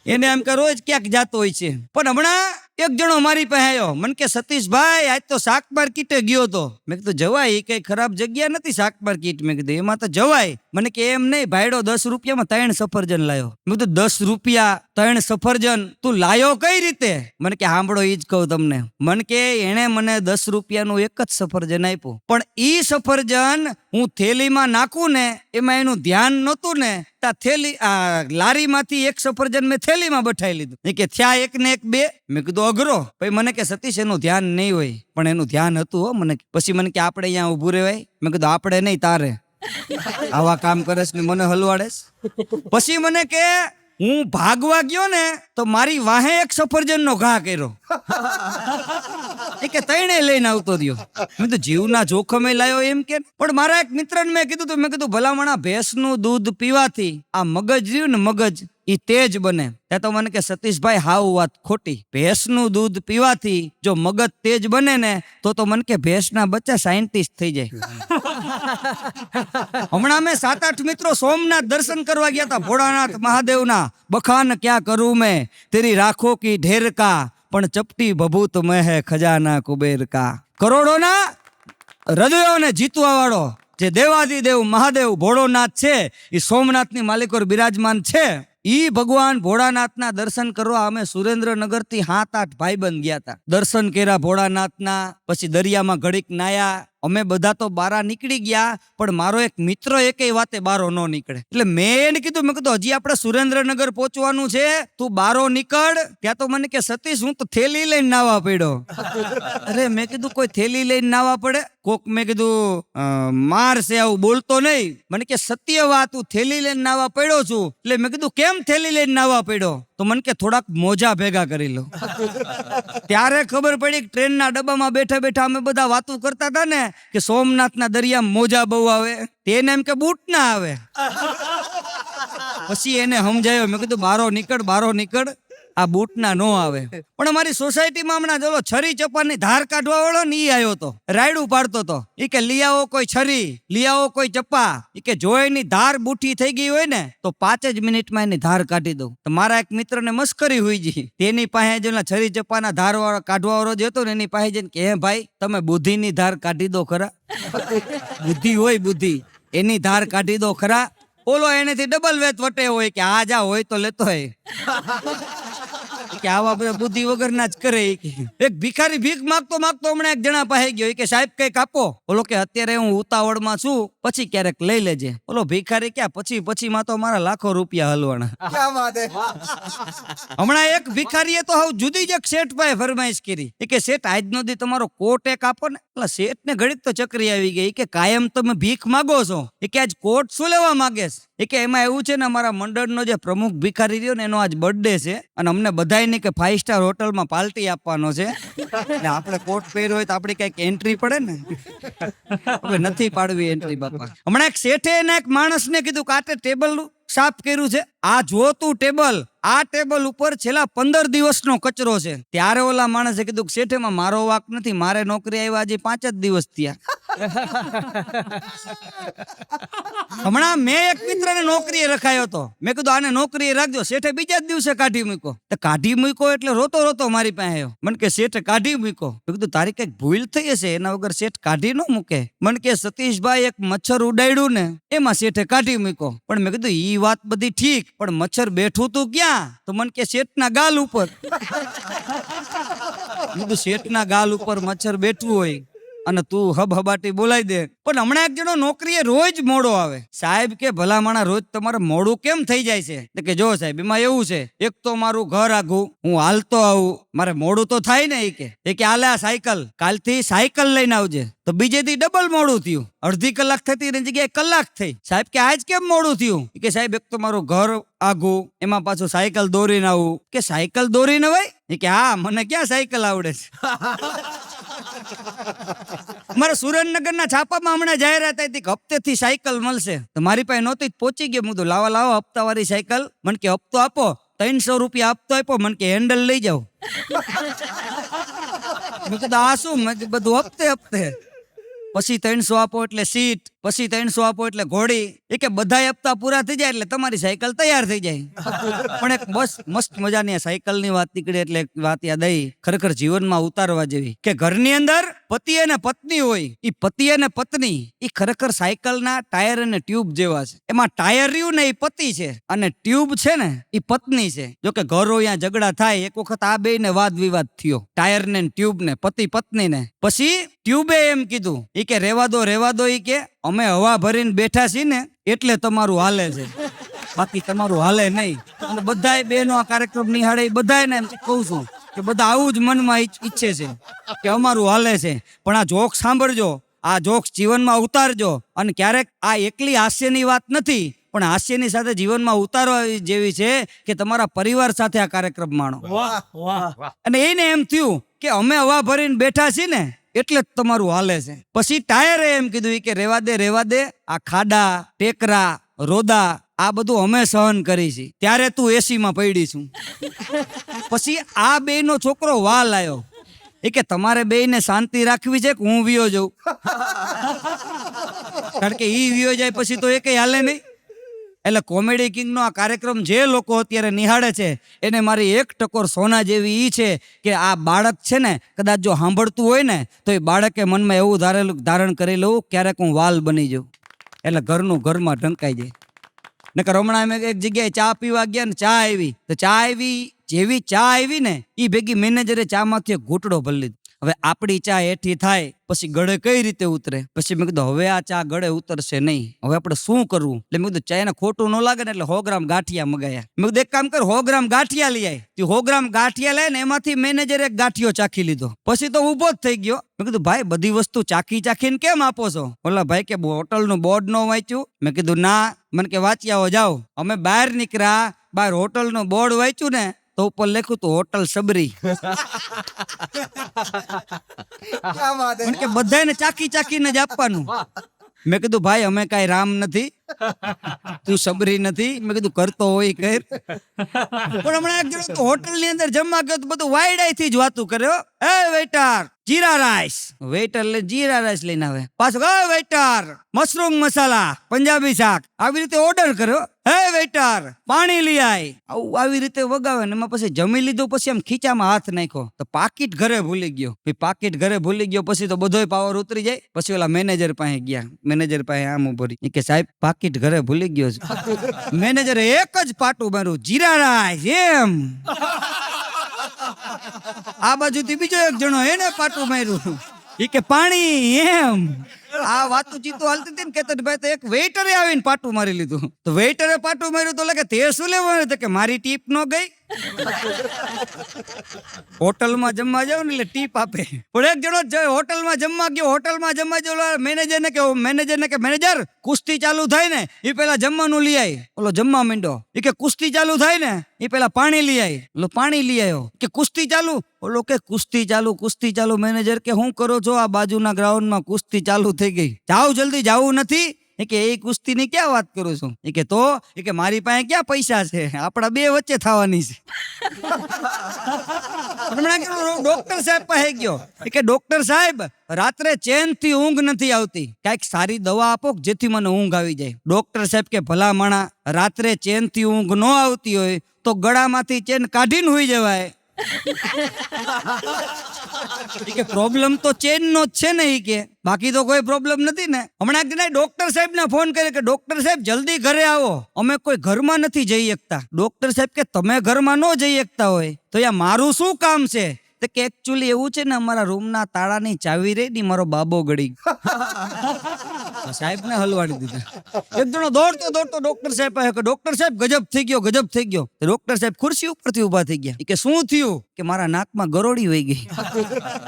એને એમ કે રોજ ક્યાંક જાતો હોય છે. પણ હમણાં એક જણો મારી પાસે આવ્યો. મને કે સતીશભાઈ આજ તો શાક માર્કેટે ગયો તો. મેં કીધું જવાય, એ કઈ ખરાબ જગ્યા નથી શાક માર્કેટ. મેં કીધું એમાં તો જવાય. મને કે એમ નહીં, ભાઈડો 10 રૂપિયામાં 3 સફરજન લાયો. મેં કીધું 10 રૂપિયા 3 સફરજન તું લાયો કઈ રીતે? મને કે સાંભળો એ જ કહું તમને. મને કે એણે મને 10 રૂપિયાનું એક જ સફરજન આપ્યું, પણ ઈ સફરજન હું થેલીમાં નાખું ને એમાં એનું ધ્યાન નહોતું ને લારીમાંથી એક સફરજન મેં થેલીમાં બઠાઈ લીધું. એ કે થયા 1 ને 1 2. મેં કીધું અઘરો. પછી મને કે સતીશ એનું ધ્યાન નહીં હોય, પણ એનું ધ્યાન હતું હો. પછી મને કે આપણે અહીંયા ઊભું રહેવાય. મેં કીધું આપણે નહીં, તારે આવા કામ કરેશ ને મને હલવાડેશ. પછી મને કે હું ભાગવા ગયો ને તો મારી વાહે એક સફરજનનો ઘા કર્યો. એ કે 3 લઈને આવતો રહ્યો. મેં તો જીવના જોખમે લાયો એમ કે. પણ મારા એક મિત્રને મેં કીધું ભલામણા ભેંસનું દૂધ પીવાથી આ મગજ રહ્યું ને મગજ ઈ તેજ બને. ત્યાં તો મને કે સતીશભાઈ હાવ વાત ખોટી. ભેંસનું દૂધ પીવાથી જો મગજ તેજ બને ને તો મને કે ભેંસના બચ્ચા સાયન્ટિસ્ટ થઈ જાય. હમણાં મેં 7-8 મિત્રો સોમનાથ દર્શન કરવા ગયા હતા. ભોળાનાથ મહાદેવના બખાન ક્યાં કરું મેં તેરી રાખો કી ઢેર કા, પણ ચપટી ભભૂત મેં હે ખજાના કુબેર કા. કરોડોના હૃદયોને જીતવા વાળો જે દેવાદિદેવ મહાદેવ ભોળોનાથ છે એ સોમનાથની માલિકોર બિરાજમાન છે. ઈ ભગવાન ભોળાનાથના દર્શન કરવા અમે સુરેન્દ્રનગર થી 7-8 ભાઈબંધ ગયા હતા. દર્શન કર્યા ભોળાનાથના. પછી દરિયામાં ઘડીક નાયા. અમે બધા તો બારા નીકળી ગયા, પણ મારો એક મિત્ર એકેય વાતે બારો ન નીકળે. એટલે મેં એને કીધું, મેં કીધું હજી આપણે સુરેન્દ્રનગર પહોંચવાનું છે, તું બારો નીકળ. ત્યાં તો મને કે સતીશ હું તો થેલી લઈને નાવા પડ્યો. અરે મેં કીધું કોઈ થેલી લઈને નાવા પડે? કોક મેં કીધું માર છે આવું બોલતો નહીં. મને કે સત્ય વાત, તું થેલી લઈને નાવા પડ્યો છું. એટલે મેં કીધું કેમ થેલી લઈને નાવા પડ્યો? તો મને કે થોડાક મોજા ભેગા કરી લો. ત્યારે ખબર પડી કે ટ્રેનના ડબ્બામાં બેઠા બેઠા અમે બધા વાતો કરતા હતા ને કે સોમનાથના દરિયામાં મોજા બહુ આવે, તેને એમ કે બૂટ ના આવે. પછી એને સમજાયો. મેં કીધું બારો નીકળ, આ બૂટ ના નો આવે. પણ અમારી સોસાયટીમાં હમણાં ચલો છરી ચપ્પાની ધાર કાઢવા વાળો ને ઈ આવ્યો હતો. રાયડું પાડતો હતો. ઈ કે લઈ આવો કોઈ છરી, લઈ આવો કોઈ ચપ્પા. ઈ કે જો એની ધાર બુઠી થઈ ગઈ હોય ને તો 5 જ મિનિટમાં એની ધાર કાઢી દઉં. તો મારા એક મિત્રને મસ્કરી હોઈ ગઈ. તેની પાસે જેના છરી ચપ્પાના ધાર વાળો કાઢવા વાળો જે હતો ને એની પાસે જઈને કે હે ભાઈ તમે બુદ્ધિની ધાર કાઢી દો ખરા. બુદ્ધિ હોય બુદ્ધિ, એની ધાર કાઢી દો ખરા. ઓલો એનેથી ડબલ વેત વટે હોય કે આ જા હોય તો લેતો હોય કે આવા બધા બુદ્ધિ વગરના જ કરે. એક ભિખારી ભીખ માગતો હમણાં એક જણા પાસે ગયો. કે સાહેબ કઈક આપો. ઓલો કે અત્યારે હું ઉતાવળમાં છું, પછી ક્યારેક લઈ લેજે. ઓલો ભિખારી ક્યાં પછી માં તો મારા લાખો રૂપિયા હલવાના. હમણાં એક ભિખારીએ તો હાવ જુદી જ એક શેઠ પાસે ફરમાઈશ કરી. કે શેઠ આજ નો દી તમારો કોટ એક આપો ને. એટલે શેઠ ને ઘડીક તો ચકરી આવી ગઈ. કે કાયમ તમે ભીખ માગો છો, કે આજ કોટ શું લેવા માંગેશ? કે એમાં એવું છે ને અમારા મંડળનો જે પ્રમુખ ભિખારી રહ્યો ને એનો આજ બર્થડે છે અને અમને બધાયની કે 5 સ્ટાર હોટલમાં પાર્ટી આપવાનો છે. એટલે આપણે કોટ પહેર્યો હોય તો આપણી કઈક એન્ટ્રી પડે ને. હવે નથી પાડવી એન્ટ્રી બાપા. હમણાં એક શેઠે એના એક માણસને કીધું કે આ ટેબલ સાફ કર્યું છે, આ જો તું ટેબલ, આ ટેબલ ઉપર છેલ્લા 15 દિવસનો કચરો છે. ત્યારે ઓલા માણસે કીધું કે શેઠ એમાં મારો વાક નથી, મારે નોકરી આવ્યા હજી 5 જ દિવસ થયા. હમણાં મેં એક મિત્રને નોકરીએ રખાયો હતો. મેં કીધું આને નોકરીએ રાખજો. શેઠે બીજા જ દિવસે કાઢી મૂક્યો. તો કાઢી મૂક્યો એટલે રોતો મારી પાસે આવ્યો. મને કે શેઠે કાઢી મૂક્યો. મેં કીધું તારી કઈક ભૂલ થઈ હશે, એના વગર શેઠ કાઢી ન મૂકે. મને કે સતીશભાઈ એક મચ્છર ઉડાડ્યું ને એમાં શેઠે કાઢી મૂક્યો. પણ મેં કીધું ઈ વાત બધી ઠીક, પણ મચ્છર બેઠું તું ક્યાં? તો મને કે શેઠના ગાલ ઉપર. કીધું શેઠના ગાલ ઉપર મચ્છર બેઠું હોય અને તું હબહબાટી બોલાવી દે. પણ હમણાં એક જણો નોકરીએ રોજ મોડો આવે. સાહેબ કે ભલા માણા રોજ તમારે મોડું કેમ થઈ જાય છે? તો કે જો સાહેબ એમાં એવું છે, એક તો મારું ઘર આઘું, હું હાલતો આવું, મારે મોડું તો થાય ને. એ કે હાલે આ સાયકલ, કાલથી સાયકલ લઈને આવજે. તો બીજે દી ડબલ મોડું થયું, અડધી કલાક થતી એની જગ્યાએ કલાક થઈ. સાહેબ કે આજ કેમ મોડું થયું? કે સાહેબ એક તો મારું ઘર આઘું, એમાં પાછું સાયકલ દોરીને આવું. કે સાયકલ દોરીને હોય? કે હા, મને ક્યાં સાયકલ આવડે છે. મારા સુરેન્દ્રનગરના છાપામાં હમણાં જાહેરાત હતી કે હપ્તેથી સાયકલ મળશે. તો મારી પાસે નહોતી, પહોંચી ગયો. હું તો લાવો હપ્તાવાળી સાયકલ. મને કે હપ્તો આપો, 300 રૂપિયા હપ્તો આપ્યો. મને કે હેન્ડલ લઈ જાઓ. મેં કીધું આ શું? મેં બધું હપ્તે. પછી 300 આપો એટલે સીટ, પછી 300 આપો એટલે ઘોડી. એ કે બધા હપ્તા પૂરા થઈ જાય એટલે તમારી સાયકલ તૈયાર થઈ જાય. પણ એક બસ મસ્ત મજાની સાયકલની વાત નીકળી એટલે એક વાત યાદ આવી, ખરેખર જીવનમાં ઉતારવા જેવી. કે ઘરની અંદર પતિ અને પત્ની હોય, એ પતિ અને પત્ની એ ખરેખર સાયકલના ટાયર અને ટ્યુબ જેવા છે. એમાં ટાયર રહ્યું ને એ પતિ છે અને ટ્યુબ છે ને એ પત્ની છે. જો કે ઘરો અહીંયા ઝઘડા થાય. એક વખત આ બે ને વાદ વિવાદ થયો, ટાયર ને ટ્યુબ ને, પતિ પત્ની ને. પછી ટ્યુબે એમ કીધું, એ કે રેવા દો, એ કે અમે હવા ભરીને બેઠા છીએ ને એટલે તમારું હાલે છે, બાકી તમારું હાલે નહીં. અને બધાય બહેનો આ કાર્યક્રમ નિહાળે, બધાને એમ કહું છું કે બધા આવું જ મનમાં ઈચ્છે છે કે અમારું હાલે છે. પણ આ જોક્સ સાંભળજો, આ જોક્સ જીવનમાં ઉતારજો. અને ક્યારેક આ એકલી હાસ્યની વાત નથી, પણ હાસ્યની સાથે જીવનમાં ઉતારવા જેવી છે કે તમારા પરિવાર સાથે આ કાર્યક્રમ માણો. અને એને એમ થયું કે અમે હવા ભરીને બેઠા છીએ ને એટલે જ તમારું હાલે છે. પછી ટાયરે એમ કીધું કે રેવા દે, આ ખાડા ટેકરા રોદા આ બધું અમે સહન કરી છે, ત્યારે તું એસી માં પડી છું. પછી આ બે નો છોકરો વાલ આવ્યો. એ કે તમારે બે ને શાંતિ રાખવી છે કે હું વિયો જાઉં? કારણ કે ઈ વિયો જાય પછી તો એ કઈ હાલે નહીં. એટલે કોમેડી કિંગનો આ કાર્યક્રમ જે લોકો અત્યારે નિહાળે છે એને મારી એક ટકોર સોના જેવી ઈ છે કે આ બાળક છે ને કદાચ જો સાંભળતું હોય ને તો એ બાળકે મનમાં એવું ધારણ કરી લઉં ક્યારેક હું વાલ બની જાઉં, એટલે ઘરનું ઘરમાં ઢંકાઈ જાય. નકર હમણાં અમે એક જગ્યાએ ચા પીવા ગયા ને ચા આવી, જેવી ચા આવી ને એ ભેગી મેનેજરે ચા માંથી એક ઘૂંટડો ભરી લીધો. હવે આપણી ચા હેઠી થાય પછી ગળે કઈ રીતે ઉતરે? પછી મેં કીધું હવે આ ચા ગળે ઉતરશે નહીં, હવે આપણે શું કરવું? એટલે મેં કીધું ચાને ખોટું ન લાગે ને એટલે 100 ગ્રામ ગાંઠિયા મગાયા. મેં કીધું એક કામ કર, 100 ગ્રામ ગાંઠિયા લઈ આવી. 100 ગ્રામ ગાંઠિયા લઈને એમાંથી મેનેજરે એક ગાંઠિયો ચાખી લીધો. પછી તો ઊભો જ થઈ ગયો. મેં કીધું ભાઈ બધી વસ્તુ ચાખીને કેમ આપો છો? ઓલા ભાઈ કે હોટલનું બોર્ડ ન વાંચ્યું? મેં કીધું ના. મને કે વાંચી આવો જાઓ. અમે બહાર નીકળ્યા, બહાર હોટલનું બોર્ડ વાંચ્યું ને તો ઉપર લખ્યું તું હોટલ સબરી. કે બધાને ચાખીને જ આપવાનું. મેં કીધું ભાઈ અમે કાંઈ રામ નથી, તું સબરી નથી. મેં કીધું કરતો હોય કર. પણ હમણાં એક જણો હોટલ ની અંદર જમવા ગયો તો બધું વાયડાઈ થી જ વાતું કર્યો. એ વેઇટર જીરા રાઈસ, વેઇટર જીરા રાઈસ લઈને આવે. પાછો વેઇટર મશરૂમ મસાલા પંજાબી શાક, આવી રીતે ઓર્ડર કર્યો. હે વેઇટર પાણી લઈ આય, આવી રીતે વગાવે ને. એમાં પછી જમી લીધું, પછી આમ ખીચામાં હાથ નાખ્યો તો પાકીટ ઘરે ભૂલી ગયો. પછી તો બધોય પાવર ઉતરી જાય. પછી ઓલા મેનેજર પાસે ગયા, મેનેજર પાસે આમ ઉભો રહી કે સાહેબ પાકીટ ઘરે ભૂલી ગયો છે. મેનેજરે એક જ પાટું માર્યું, જીરા રાઈસ એમ. આ બાજુથી બીજો એક જણો એને પાટું માર્યું, ઈ કે પાણી એમ. આ વાતું ચીતું હાલતી હતી ને કેતન ભાઈ તો એક વેઇટરે આવીને પાટું મારી લીધું. તો વેઇટરે પાટું માર્યું તો લાગે તે શું લેવાનું? તો કે મારી ટીપ નો ગઈ. હોટલમાં જમવા જાવ ને એટલે ટીપ આપે. પણ એક જણો હોટલમાં જમવા ગયો, મેનેજરને કે મેનેજર કુસ્તી ચાલુ થાય ને એ પેલા જમવાનું લઈ આય. ઓલો જમવા માંડ્યો. એ કે કુસ્તી ચાલુ થાય ને એ પેલા પાણી લઈ આય. ઓલો પાણી લઈ આવ્યો. કે કુસ્તી ચાલુ? ઓલો કે કુસ્તી ચાલુ. મેનેજર કે હું કરો છો? આ બાજુના ગ્રાઉન્ડમાં કુસ્તી ચાલુ થઈ ગઈ, જાઓ જલ્દી. જાવું નથી? એ કે એ કુસ્તીની ક્યાં વાત કરું છું? એ કે મારી પાસે ક્યાં પૈસા છે, આપણા બે વચ્ચે થવાની છે. ડોક્ટર સાહેબ પાસે ગયો. એ કે ડોક્ટર સાહેબ રાત્રે ચેન થી ઊંઘ નથી આવતી, કઈક સારી દવા આપો જેથી મને ઊંઘ આવી જાય. ડોક્ટર સાહેબ કે ભલા માણા, રાત્રે ચેન થી ઊંઘ ન આવતી હોય તો ગળામાંથી ચેન કાઢીને હુઈ જવાય. કે પ્રોબ્લેમ તો ચેન નો જ છે ને, કે બાકી તો કોઈ પ્રોબ્લેમ નથી ને. હમણાં ડોક્ટર સાહેબ ને ફોન કર્યો કે ડોક્ટર સાહેબ જલ્દી ઘરે આવો, અમે કોઈ ઘરમાં નથી જઈ શકતા. ડોક્ટર સાહેબ કે તમે ઘરમાં ન જઈ શકતા હોય તો યા મારું શું કામ છે? તો કે એકચ્યુઅલી એવું છે ને, અમારા રૂમના તાળાની ચાવી રહી ને મારો બાબો ગળી સાહેબ ને હલવાડી દીધા. એક જણો દોડતો દોડતો ડોક્ટર સાહેબ પાસે કે ડોક્ટર સાહેબ ગજબ થઈ ગયો, ગજબ થઈ ગયો. ડોક્ટર સાહેબ ખુરશી ઉપરથી ઉભા થઈ ગયા. કે શું થયું? કે મારા નાકમાં ગરોળી વહી ગઈ.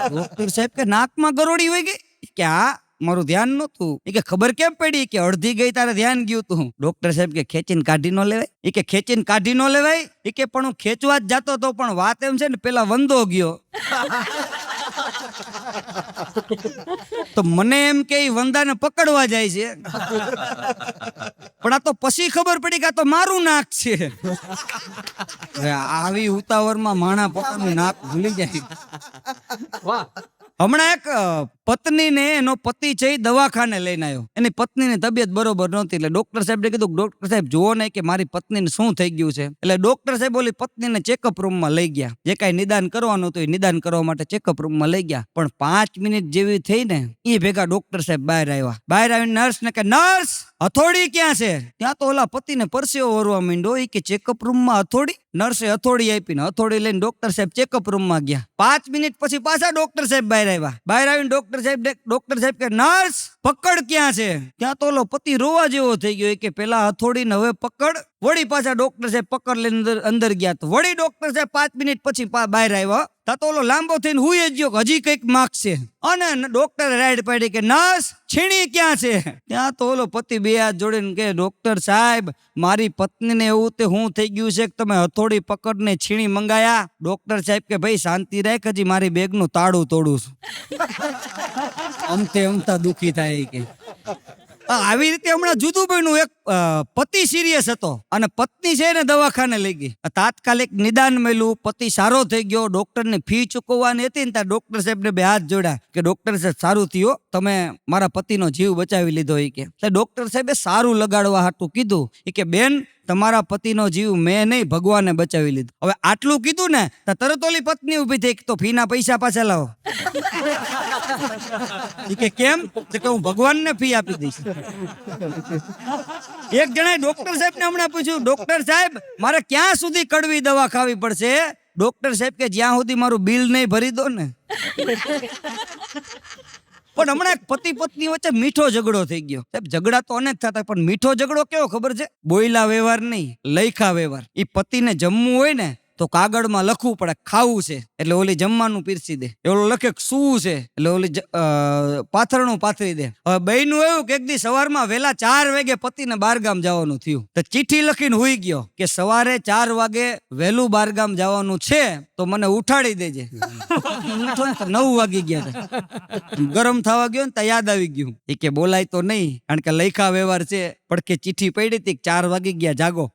ડોક્ટર સાહેબ કે નાકમાં ગરોળી વહી ગઈ? કે હા, મારું ધ્યાન નતું. એ કે ખબર કેમ પડી? કે અડધી ગઈ તારે ધ્યાન ગયું તું. ડોક્ટર સાહેબ કે ખેંચીને કાઢી ન લેવાય? એ કે ખેંચીને કાઢી ન લેવાય? એ કે પણ હું ખેંચવા જ જાતો તો, પણ વાત એમ છે ને, પેલા વંદો ગયો. તો મને એમ કે વંદાને પકડવા જાય છે, પણ આ તો પછી ખબર પડી કે આ તો મારું નાક છે. આવી ઉતાવળમાં માણા પોતાનું નાક ભૂલી જાય. હમણાં એક પત્નીને એનો પતિ છે દવાખાને લઈને આવ્યો. એની પત્નીની તબિયત બરોબર નહોતી. એટલે ડોક્ટર સાહેબને કીધું, ડોક્ટર સાહેબ જુઓ ને કે મારી પત્નીને શું થઈ ગયું છે. એટલે ડોક્ટર સાહેબ ઓલી પત્નીને ચેકઅપ રૂમમાં લઈ ગયા. જે કાંઈ નિદાન કરવાનું હતું એ નિદાન કરવા માટે ચેકઅપ રૂમમાં લઈ ગયા. પણ 5 મિનિટ જેવી થઈ ને એ ભેગા ડોક્ટર સાહેબ બહાર આવ્યા. બહાર આવીને નર્સને કે નર્સ હથોડી ક્યાં છે? ત્યાં તો ઓલા પતિને પરસેવો વરવા માંડ્યો. એ કે ચેકઅપ રૂમમાં હથોડી? નર્સે હથોડી આપીને હથોડી લઈને ડોક્ટર સાહેબ ચેકઅપ રૂમમાં ગયા. 5 મિનિટ પછી પાછા ડોક્ટર સાહેબ બહાર આવ્યા. બહાર આવીને ડોક્ટર સાહેબ કે નર્સ પકડ ક્યાં છે? ત્યાં તો ઓલો પતિ રોવા જેવો થઈ ગયો. કે પેલા હથોડીને હવે પકડ. વળી પાછા ડોક્ટર સાહેબ પકડ લઈને અંદર ગયા. તો વળી ડોક્ટર સાહેબ 5 મિનિટ પછી બહાર આવ્યા. તા તો ઓલો લાંબો થઈને હુઈ જ ગયો, હજી કઈક માગશે. અને ડોક્ટર રાઈડ પાડી કે નર્સ છીણી ક્યાં છે? ત્યાં તો ઓલો પતિ બે હાથ જોડીને કે ડોક્ટર સાહેબ મારી પત્નીને એવું તે હું થઈ ગયું છે કે તમે હથોડી પકડને છીણી મંગાયા. ડોક્ટર સાહેબ કે ભાઈ શાંતિ રાખ, હજી મારી બેગનું તાળું તોડું છું. અમતા દુખી થાય કે આવી રીતે હમણાં જુદું બન્યું. એક પતિ સિરિયસ હતો અને પત્ની છે ને દવાખાને લઈ ગઈ. તાત્કાલિક નિદાન મળ્યું, પતિ સારો થઈ ગયો. ડોક્ટરની ફી ચૂકવવાની હતી ને ત્યાં ડોક્ટર સાહેબને બે હાથ જોડ્યા કે ડોક્ટર સાહેબ સારું થયો, તમે મારા પતિનો જીવ બચાવી લીધો. એ કે ડોક્ટર સાહેબે સારું લગાડવા હાટું કીધું. એ કે બેન તમારા પતિનો જીવ મેં નહીં, ભગવાને બચાવી લીધો. હવે આટલું કીધું ને તો તરત ઓલી પત્ની ઉભી થઈ તો ફીના પૈસા પાછા લાવો. કે કેમ? કે હું ભગવાનને ફી આપી દઈશ. એક જણાએ ડોક્ટર સાહેબને હમણાં પૂછ્યું, ડોક્ટર સાહેબ મારે ક્યાં સુધી કડવી દવા ખાવી પડશે? ડોક્ટર સાહેબ કે જ્યાં સુધી મારું બિલ નહીં ભરી દો ને. પણ હમણાં એક પતિ પત્ની વચ્ચે મીઠો ઝઘડો થઈ ગયો. સાહેબ ઝઘડા તો અનેક થતા, પણ મીઠો ઝઘડો કેવો ખબર છે? બોયલા વ્યવહાર નહીં, લઈખા વ્યવહાર. એ પતિને જમવું હોય ને તો કાગળમાં લખવું પડે ખાવું છે, એટલે ઓલી જમવાનું પીરસી દે. ઓલો લખે શું છે એટલે ઓલી પાથરણું પાથરી દે. હવે બહેનું એવું કે એક દી સવારમાં વહેલા 4 વાગે પતિને બહારગામ જવાનું થયું. તો ચિઠ્ઠી લખીને હુઈ ગયો કે સવારે 4 વાગે વહેલું બહારગામ જવાનું છે તો મને ઉઠાડી દેજે. 9 વાગી ગયા. ગરમ થવા ગયો ને તો યાદ આવી ગયું. એ કે બોલાય તો નહીં, કારણ કે લઈખા વ્યવહાર છે. પણ કે ચિઠ્ઠી પડી હતી 4 વાગી ગયા, જાગો.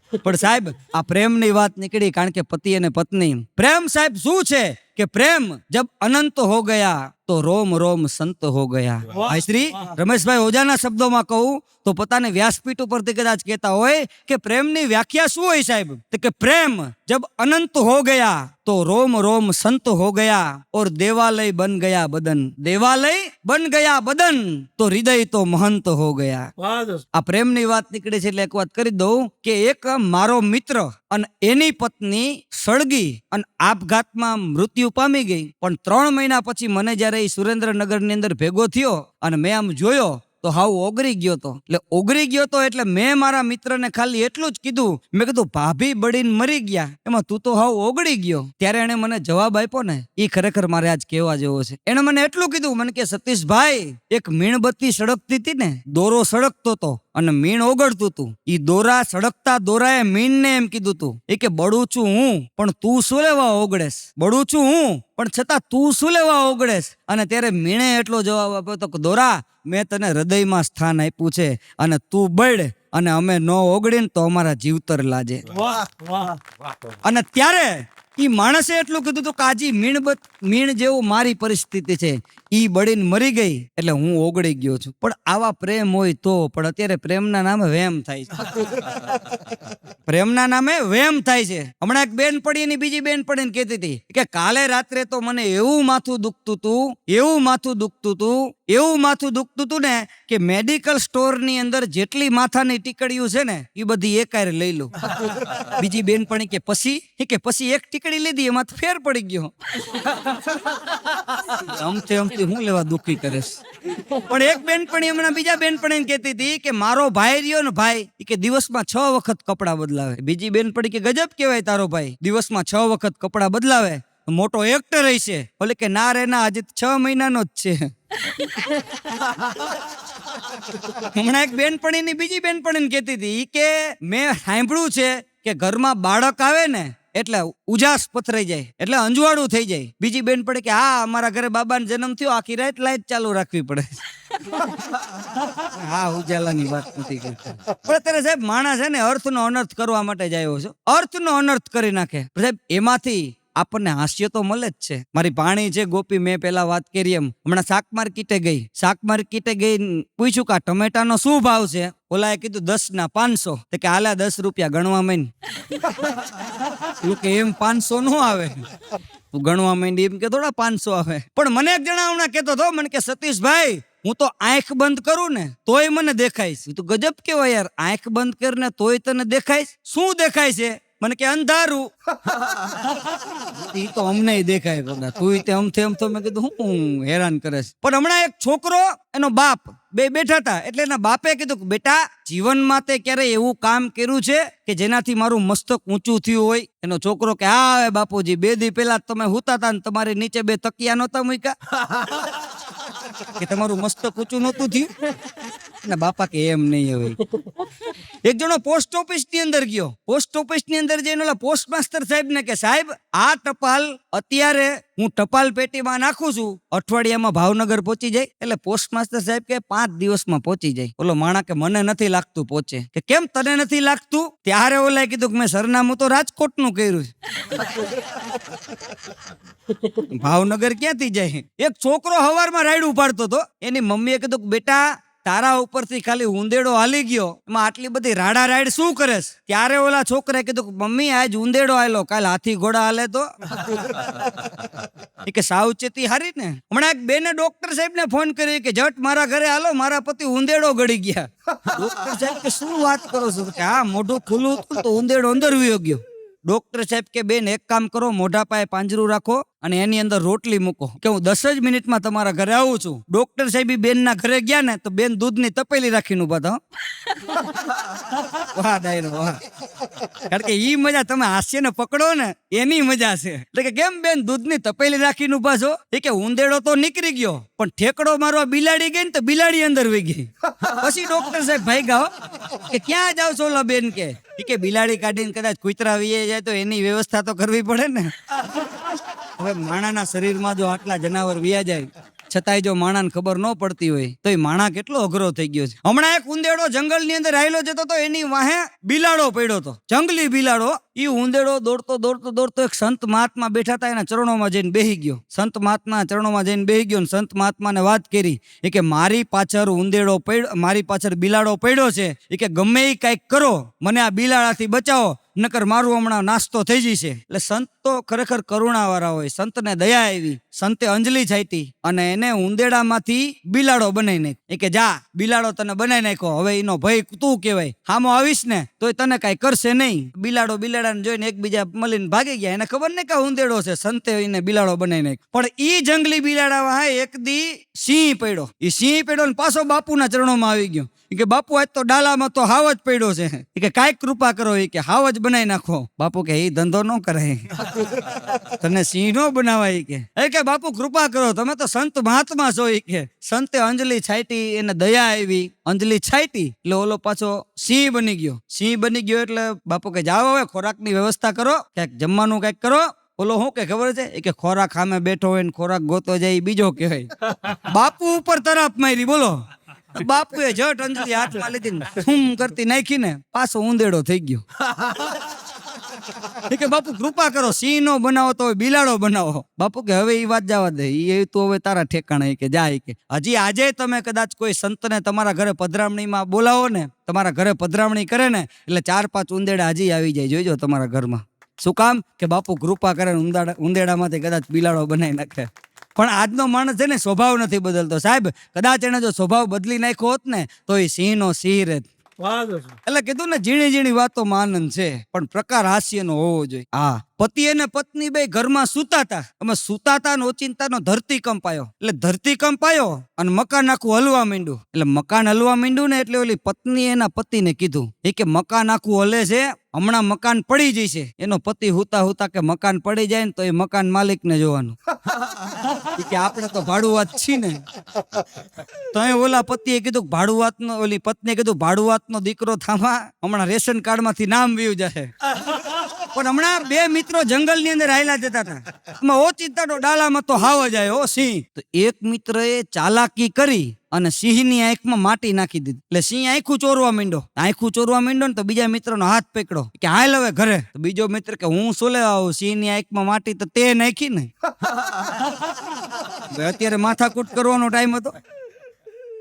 પણ સાહેબ આ પ્રેમની વાત નીકળી, કારણ કે પતિ અને પત્ની. પ્રેમ સાહેબ શું છે કે પ્રેમ જબ અનંત હો ગયા તો રોમ રોમ સંત હો ગયા. ભાઈ શ્રી રમેશભાઈ ઓઝાના શબ્દોમાં કહું તો પોતાની વ્યાસપીઠ ઉપરથી કદાચ કહેતા હોય કે પ્રેમની વ્યાખ્યા શું હોય સાહેબ? તો કે પ્રેમ જબ અનંત હો ગયા તો રોમ રોમ સંત હો ગયા और देवालय बन गया बदन. देवालय बन गया बदन तो हृदय तो महंत हो गया. આ પ્રેમની વાત નીકળે છે એટલે એક વાત કરી દઉં કે એક મારો મિત્ર અને એની પત્ની સળગી અને આપઘાતમાં મૃત્યુ પામી ગઈ. પણ 3 મહિના પછી મને જયારે સુરેન્દ્રનગર ની અંદર ભેગો થયો અને મેં આમ જોયો તો હાવ ઓગરી ગયો તો. એટલે ઓગરી ગયો તો એટલે મેં મારા મિત્રને ખાલી એટલું જ કીધું, મેં કીધું ભાભી બળીને મરી ગયા, એમાં તું તો હાવ ઓગળી ગયો. ત્યારે એને મને જવાબ આપ્યો ને એ ખરેખર મારે આજ કહેવા જેવો છે. એને મને એટલું કીધું, મને કે સતીશભાઈ એક મીણબત્તી સળગતી હતી ને, દોરો સળગતો હતો અને મીણ ઓગળતું હતું. ઈ દોરા સળગતા દોરાએ મીણને એમ કીધું તું, એ કે બળું છું હું પણ તું શું લેવા ઓગળેશ? બળું છું હું પણ છતાં તું શું લેવા ઓગળેશ? અને ત્યારે મીણે એટલો જવાબ આપ્યો તો કે દોરા મેં તને હૃદયમાં સ્થાન આપ્યું છે અને તું બળ અને અમે ન ઓગળીને તો અમારા જીવતર લાજે. અને ત્યારે ઈ માણસે એટલું કીધું હતું કે આજી મીણ જેવું મારી પરિસ્થિતિ છે, ઈ બળીને મરી ગઈ એટલે હું ઓગળી ગયો છું. પણ આવા પ્રેમ હોય તો, પણ અત્યારે પ્રેમના નામે વેમ થાય છે. પ્રેમના નામે વેમ થાય છે. હમણાં એક બેન પડીને બીજી બેન પડીને કહેતી હતી કે કાલે રાત્રે તો મને એવું માથું દુખતું હતું ને કે મેડિકલ સ્ટોરની અંદર જેટલી માથાની ટીકડીઓ છે ને એ બધી એકારે લઈ લો. બીજી બેન પડી કે પછી એક ટીકડી લીધી એમાં ફેર પડી ગયો. અમથી હું લેવા દુખી કરે છે. પણ એક બેનપણી હમણાં બીજા બેનપણી કહેતી હતી કે મારો ભાઈ રહ્યો ને ભાઈ કે દિવસમાં 6 વખત કપડાં બદલાવે. બીજી બેનપણી કે ગજબ કેવાય તારો ભાઈ, દિવસમાં 6 વખત કપડાં બદલાવે, મોટો એક્ટર હશે. બોલે કે ના રે ના, હજી 6 મહિનાનો જ છે. હમણાં એક બેનપણીની બીજી બેનપણીને કહેતી હતી કે મેં સાંભળ્યું છે કે ઘરમાં બાળક આવે ને એટલે ઉજાસ પથરાઈ જાય, એટલે અંજવાળું થઈ જાય. બીજી બેન પડે કે હા, અમારા ઘરે બાબાનો જન્મ થયો, આખી રાત લાઈટ ચાલુ રાખવી પડે. હા, ઉજાલાની વાત નથી કરતા. પણ અત્યારે સાહેબ માણસ છે ને અર્થનો અનર્થ કરવા માટે જ આવ્યો છે. અર્થનો અનર્થ કરી નાખે સાહેબ, એમાંથી આપણને હાસ્ય તો મળે જ છે. મારી ભાણી છે ગોપી, મેં પેલા વાત કરી એમ, હમણાં શાક માર્કેટે ગઈ પૂછ્યું કે ટમેટાનો શું ભાવ છે? ઓલા એ કીધું 10 ના 500. કે હાલા 10 રૂપિયા ગણવા માંડ. કે એમ 500 નો આવે, તું ગણવા માંડી એમ કે થોડા 500 આવે. પણ મને એક જણા હમણાં કહેતો હતો, મને કે સતીશભાઈ હું તો આંખ બંધ કરું ને તોય મને દેખાય. તું ગજબ કેવાય યાર, આંખ બંધ કરીને તોય તને દેખાય? શું દેખાય છે? મને કે અંધારું. ઈ તો અમને દેખાય બધા, તું તે અમથે તો મેં કીધું હું હેરાન કરે છે. પણ હમણાં એક છોકરો એનો બાપ બે બેઠા હતા, એટલે એના બાપે કીધું કે બેટા જીવનમાં તે ક્યારે એવું કામ કર્યું છે કે જેનાથી મારું મસ્તક ઊંચું થયું હોય? એનો છોકરો કે હા હવે બાપુજી, 2 દી પહેલા તમે હુતા હતા ને તમારી નીચે 2 તકિયા નહોતા મૂક્યા કે તમારું મસ્તક ઊંચું નહોતું થયું? ને બાપા કે એમ નહીં. હવે એક જણો પોસ્ટ ઓફિસ ની અંદર ગયો. પોસ્ટ ઓફિસ ની અંદર જઈને ઓલા પોસ્ટ માસ્ટર સાહેબ ને કે સાહેબ આ ટપાલ અત્યારે હું ટપાલ પેટીમાં નાખું છું, અઠવાડિયામાં ભાવનગર પહોંચી જાય? એટલે પોસ્ટ માસ્ટર સાહેબ કે 5 દિવસમાં પહોંચી જાય. ઓલો માણા કે મને નથી લાગતું પહોંચે. કે કેમ તને નથી લાગતું? ત્યારે ઓલા કીધું કે મેં સરનામું તો રાજકોટ નું કર્યું છે. ભાવનગર ક્યાંથી જાય? એક છોકરો હવારમાં રાયડું પાડતો હતો, એની મમ્મીએ કીધું કે બેટા તારા ઉપરથી ખાલી ઉંદેડો હાલી ગયો, એમાં આટલી બધી રાડા રાઈડ શું કરે? ત્યારે ઓલા છોકરાએ કીધું કે મમ્મી આજ ઉંદેડો આવેલો, કાલ હાથી ઘોડા હાલે તો? કે સાવચેતી હારી ને. હમણાં એક બેને ડોક્ટર સાહેબ ને ફોન કર્યો કે જટ મારા ઘરે હાલો, મારા પતિ ઉંદેડો ગળી ગયા. ડોક્ટર સાહેબ કે શું વાત કરો છો? કે હા, મોઢું ખુલ્લું હતું તો ઉંદેડો અંદર વયો ગયો. ડોક્ટર સાહેબ કે બેન એક કામ કરો, મોઢા પાસે પાંજરું રાખો અને એની અંદર રોટલી મૂકો, કે હું 10 જ મિનિટમાં તમારા ઘરે આવું છું. ડોક્ટર સાહેબ બેન ના ઘરે ગયા ને તો બેન દૂધની તપેલી રાખીને ઉભા હતા. વાહ ડાયરો વાહ. કારણ કે ઈ મજા તમે હાસ્ય ને પકડો ને એની મજા છે. એટલે કે કેમ બેન દૂધની તપેલી રાખીને ઉભા છો? એ કે ઉંદેડો તો નીકળી ગયો પણ ઠેકડો મારવા બિલાડી ગઈ ને તો બિલાડી અંદર વહી ગઈ. પછી ડોક્ટર સાહેબ ભાગ્યા કે ક્યાં જાવ છો ઓલા બેન? કે બિલાડી કાઢીને કદાચ કૂતરા વીએ જાય તો એની વ્યવસ્થા તો કરવી પડે ને. હવે માણાના શરીરમાં જો આટલા જનાવર વ્યા જાય છતાંય જો માણાને ખબર ન પડતી હોય તો એ માણા કેટલો અઘરો થઈ ગયો છે. હમણાં એક ઉંદેડો જંગલની અંદર આવેલો જતો તો, એની વાહે બિલાડો પડ્યો હતો, જંગલી બિલાડો. ઈ ઉંદેડો દોડતો એક સંત મહાત્મા બેઠા હતા, એના ચરણોમાં જઈને બેહી ગયો. સંત મહાત્મા ચરણોમાં જઈને બેહી ગયો ને સંત મહાત્માને વાત કરી કે મારી પાછળ ઉંદેડો પડ્યો, મારી પાછળ બિલાડો પડ્યો છે, એ કે ગમે એ કાંઈક કરો, મને આ બિલાડાથી બચાવો, નકર મારું હમણાં નાસ્તો થઈ જશે. એટલે સંત તો ખરેખર કરુણાવાળા હોય. સંતને દયા આવી, સંતે અંજલિ છાંટી અને એને ઉંદેડામાંથી બિલાડો બનાવી નાખ્યો. કે જા બિલાડો તને બનાવી નાખ્યો, હવે એનો ભય તું કહેવાય, હામો આવીશ ને તોય તને કાંઈ કરશે નહીં. બિલાડો બિલાડાને જોઈને એકબીજા મળીને ભાગી ગયા. એને ખબર નહીં કે ઉંદેડો છે, સંતે એને બિલાડો બનાવી નાખ્યો. પણ ઈ જંગલી બિલાડા એક દી સિંહ પડ્યો. એ સિંહ પડ્યો ને પાછો બાપુના ચરણોમાં આવી ગયો. કે બાપુ આજ તો ડાલામાં તો હાવ જ પડ્યો છે, કે કાંઈક કૃપા કરો, કે હાવ જ બનાવી નાખો. બાપુ કે એ ધંધો ન કરાય, તને સિંહ નો બનાવાય. કે બાપુ કૃપા કરો, તમે તો સંત મહાત્મા છો. કે સંતે અંજલિ છાંટી, એને દયા આવી, અંજલિ છાંટી એટલે ઓલો પાછો સિંહ બની ગયો. સિંહ બની ગયો એટલે બાપુ કે જાઓ હવે ખોરાકની વ્યવસ્થા કરો, ક્યાંક જમવાનું કંઈક કરો. ઓલો શું કે ખબર છે? કે ખોરાક સામે બેઠો હોય ને ખોરાક ગોતો જાય બીજો કહેવાય. બાપુ ઉપર તરફ મારી, બોલો. બાપુએ જટ અંજલિ હાથમાં લીધી થૂમ કરતી નાખીને પાછો ઉંદેડો થઈ ગયો. કે બાપુ કૃપા કરો, સિંહ નો બનાવો તો બિલાડો બનાવો. બાપુ કે હવે એ વાત જવા દે, એ તો હવે તારા ઠેકાણે કે જાય. કે હજી આજે તમે કદાચ કોઈ સંતને તમારા ઘરે પધરામણીમાં બોલાવો ને, તમારા ઘરે પધરામણી કરે ને, એટલે 4-5 ઉંદેડા હજી આવી જાય, જોઈજો તમારા ઘરમાં. શું કામ? કે બાપુ કૃપા કરે ને ઉંદેડામાંથી કદાચ બિલાડો બનાવી નાખે. પણ આજનો માણસ છે ને સ્વભાવ નથી બદલતો સાહેબ. કદાચ એને જો સ્વભાવ બદલી નાખ્યો હોત ને તો એ સિંહ નો સિંહ રહેત. એટલે કીધું ને, ઝીણી ઝીણી વાતોમાં આનંદ છે, પણ પ્રકાર હાસ્યનો હોવો જોઈએ. હા, પતિ અને પત્ની બે ઘરમાં સુતાતા, અમે સુતાતા ને ઓચિંતાનો ધરતીકંપ આવ્યો. એટલે ધરતીકંપ આવ્યો અને મકાન આખું હલવા માંડ્યું. એટલે મકાન હલવા માંડ્યું ને એટલે ઓલી પત્નીએ એના પતિને કીધું, એ કે મકાન આખું હલે છે, હમણાં મકાન પડી જશે. એનો પતિ હુતા હુતા કે મકાન પડી જાય ને તો એ મકાન માલિક ને જોવાનું. કે આપણે તો ભાડુઆત છીએ ને. તો ઓલા પતિએ કીધું ભાડુઆત નો, ઓલી પત્નીએ કીધું ભાડુઆત નો દીકરો થામા, હમણાં રેશન કાર્ડ માંથી નામ વ્યુ જશે. પણ હમણાં બે મિત્રો જંગલ ની અંદર હાલ્યા જતા હતા, ઓચિંતાનો ડાલામાં તો હાવ જ આવ્યો સિંહ. તો એક મિત્રએ ચાલાકી કરી અને સિંહની આંખમાં માટી નાખી દીધી. એટલે સિંહ આંખું ચોરવા માંડ્યો. આંખું ચોરવા માંડ્યો ને તો બીજા મિત્રનો હાથ પકડ્યો કે હાલ હવે ઘરે. તો બીજો મિત્ર કે હું શું લેવા આવું, સિંહની આંખમાં માટી તો તે નાખી ને. અત્યારે માથાકૂટ કરવાનો ટાઈમ હતો.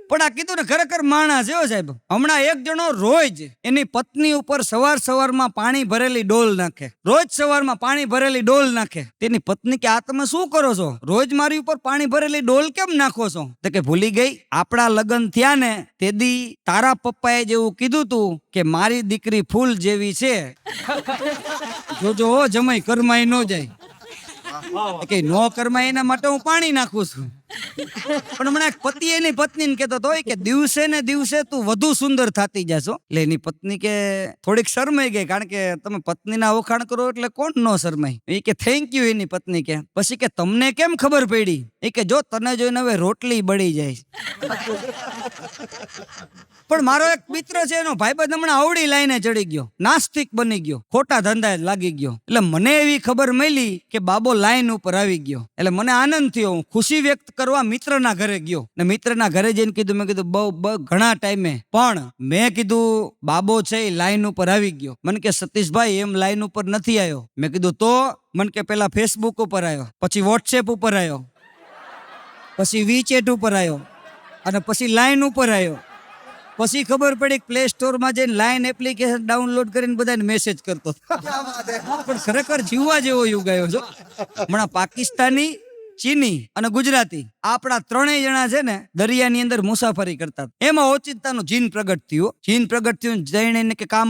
પણ આ કીધું ને, ખરેખર માણસ છે સાહેબ. હમણાં એક જણો રોજ એની પત્ની ઉપર સવારમાં પાણી ભરેલી ડોલ નાખે. રોજ સવારમાં પાણી ભરેલી ડોલ નાખે. તેની પત્ની કે આ તમે શું કરો છો, રોજ મારી ઉપર પાણી ભરેલી ડોલ કેમ નાખો છો? તો કે ભૂલી ગઈ, આપણા લગ્ન થયા ને તે દી તારા પપ્પાએ જેવું કીધું તું કે મારી દીકરી ફૂલ જેવી છે, જોજો જમાઈ કરમાઈ ન જાય. કે નો કરમાય એના માટે હું પાણી નાખું છું. પણ હમણાં પતિ એની પત્નીને કહેતો હતો કે દિવસે ને દિવસે તું વધુ સુંદર થતી જાશો. એટલે એની પત્ની કે થોડીક શરમાઈ ગઈ, કારણ કે તમે પત્નીના વખાણ કરો એટલે કોણ નો શરમાય. એ કે થેન્ક યુ એની પત્ની કે. પછી કે તમને કેમ ખબર પડી? એ કે જો તને જોઈને હવે રોટલી બળી જાય. પણ મારો એક મિત્ર છે, એનો ભાઈબંધ હમણાં અવળી લાઈને ચડી ગયો, નાસ્તિક બની ગયો, ખોટા ધંધાએ લાગી ગયો. એટલે મને એવી ખબર મળી કે બાબો લાઈન ઉપર આવી ગયો. એટલે મને આનંદ થયો. હું ખુશી વ્યક્ત કરવા મિત્રના ઘરે ગયો ને મિત્રના ઘરે જઈને કીધું, મેં કીધું બહુ ઘણા ટાઈમે પણ મેં કીધું બાબો છે એ લાઈન ઉપર આવી ગયો. મને કે સતીશભાઈ એમ લાઈન ઉપર નથી આવ્યો. મેં કીધું તો? મને કે પેલા ફેસબુક ઉપર આવ્યો, પછી વોટ્સએપ ઉપર આવ્યો, પછી વીચેટ ઉપર આવ્યો અને પછી લાઈન ઉપર આવ્યો. પછી ખબર પડી પ્લે સ્ટોર માં જઈને લાઈન એપ્લિકેશન ડાઉનલોડ કરીને બધાને મેસેજ કરતો. પણ ખરેખર જીવવા જેવો યુગ આવ્યો છો. હમણાં પાકિસ્તાની, ચીની અને ગુજરાતી આપણા ત્રણેય જણા છે ને દરિયાની અંદર મુસાફરી કરતા. એમાં ઓચિંતાનું જીન પ્રગટ થયું. જીન પ્રગટ થયું જઈને કે કામ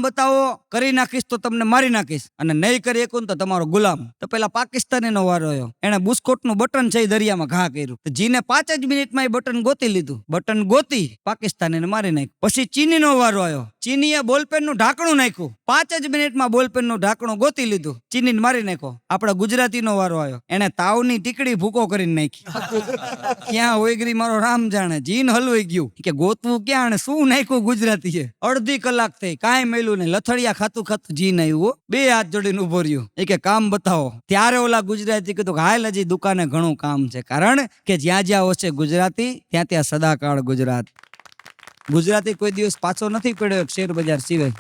બતાવો, કરી નાખીશ તો તમને મારી નાખીશ, અને નહીં કરી શકું તો તમારો ગુલામ. તો પેલા પાકિસ્તાનીનો વારો આવ્યો. એને બુસ્કોટનું બટન છે દરિયામાં ઘા કર્યું. જીને 5 જ મિનિટમાં એ બટન ગોતી લીધું. બટન ગોતી પાકિસ્તાનીને મારી નાખ્યું. પછી ચીનીનો વારો આવ્યો. ચીનીએ બોલપેનનું ઢાંકણું નાખ્યું. 5 જ મિનિટમાં બોલપેનનું ઢાંકણું ગોતી લીધું. ચીનીને મારી નાખ્યો. આપણા ગુજરાતીનો વારો આવ્યો. એને તાવની ટીકડી ભૂકો કરીને નાખી. ક્યાં ઓયગરી મારો રામ જાણે. જીન હલવાઈ ગયું કે ગોતવું ક્યાં, શું નાખ્યું ગુજરાતીએ. અડધી કલાક થઈ, કાંઈ મેલું નહીં. લથડિયા ખાતું જીન આવ્યું. 2 હાથ જોડીને ઉભો રહ્યો. એ કે કામ બતાવો. ત્યારે ઓલા ગુજરાતી કીધું કે હાલ હજી દુકાને ઘણું કામ છે, કારણ કે જ્યાં જ્યાં હશે ગુજરાતી ત્યાં ત્યાં સદાકાળ ગુજરાત. ગુજરાતી કોઈ દિવસ પાછો નથી પડ્યો શેર બજાર સિવાય.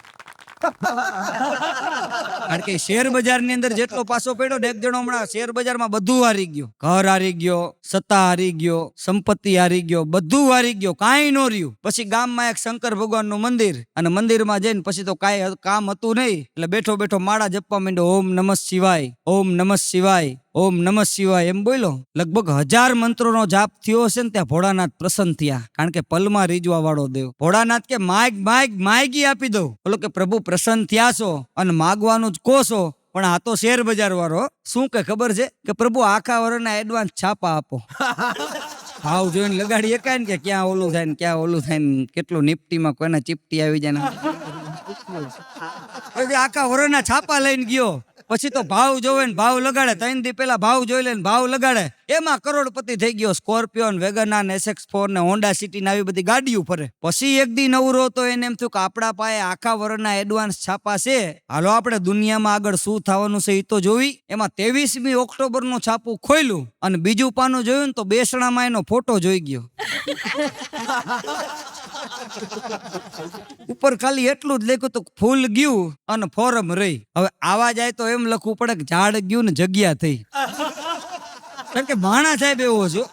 કારણ કે શેર બજાર ની અંદર જેટલો પાછો પડ્યો ને, એક જણો હમણાં શેર બજારમાં બધું હારી ગયો. ઘર હારી ગયો, સત્તા હારી ગયો, સંપત્તિ હારી ગયો, બધું હારી ગયો, કાંઈ નો રહ્યું. પછી ગામમાં એક શંકર ભગવાનનું મંદિર, અને મંદિરમાં જઈને પછી તો કાંઈ કામ હતું નહીં, એટલે બેઠો બેઠો માળા જપવા માંડ્યો. ઓમ નમઃ શિવાય, ઓમ નમઃ શિવાય, ઓમ નમઃ શિવાય એમ બોલો. લગભગ 1000 મંત્રોનો જાપ થયો હશે ને ત્યાં ભોળાનાથ પ્રસન્ન થયા. કારણ કે પલમાં રીજવા વાળો દેવ. ભોળાનાથ કે માગી આપી દઉં. બોલો કે પ્રભુ પ્રસન્ન થયા છો અને માગવાનું જ કહો છો, પણ આ તો શેર બજાર વાળો શું કે ખબર છે કે પ્રભુ આખા વર્ષના એડવાન્સ છાપા આપો. ભાવ જોઈને લગાડી એકાય ને કે ક્યાં ઓલું થાય ને ક્યાં ઓલું થાય ને, કેટલું નિફ્ટીમાં કોઈને ચીપટી આવી જાય ને. આખા વર્ષના છાપા લઈને ગયો. પછી તો ભાવ જોવે ને ભાવ લગાડે. 3 દી પેલા ભાવ જોઈ લે ને ભાવ લગાડે. એમાં કરોડપતિ થઈ ગયો. સ્કોર્પિયો, વેગનાર, SX4 ને હોન્ડા સિટી ને આવી બધી ગાડીઓ ફરે. પછી એક દી નવરો તો એને એમ થયું કે આપણા પાસે આખા વર્ષના એડવાન્સ છાપા છે, હાલો આપણે દુનિયામાં આગળ શું થવાનું છે એ તો જોઈ. એમાં 23મી ઓક્ટોબર નું છાપું ખોલ્યું અને બીજું પાનું જોયું ને તો બેસણામાં એનો ફોટો જોઈ ગયો. ઉપર ખાલી એટલું જ લખ્યું તો ફૂલ ગયું અને ફોરમ રહી. હવે આવા જાય તો એમ લખવું પડે કે ઝાડ ગયું ને જગ્યા થઈ. કારણ કે ભાણા સાહેબ એવો છો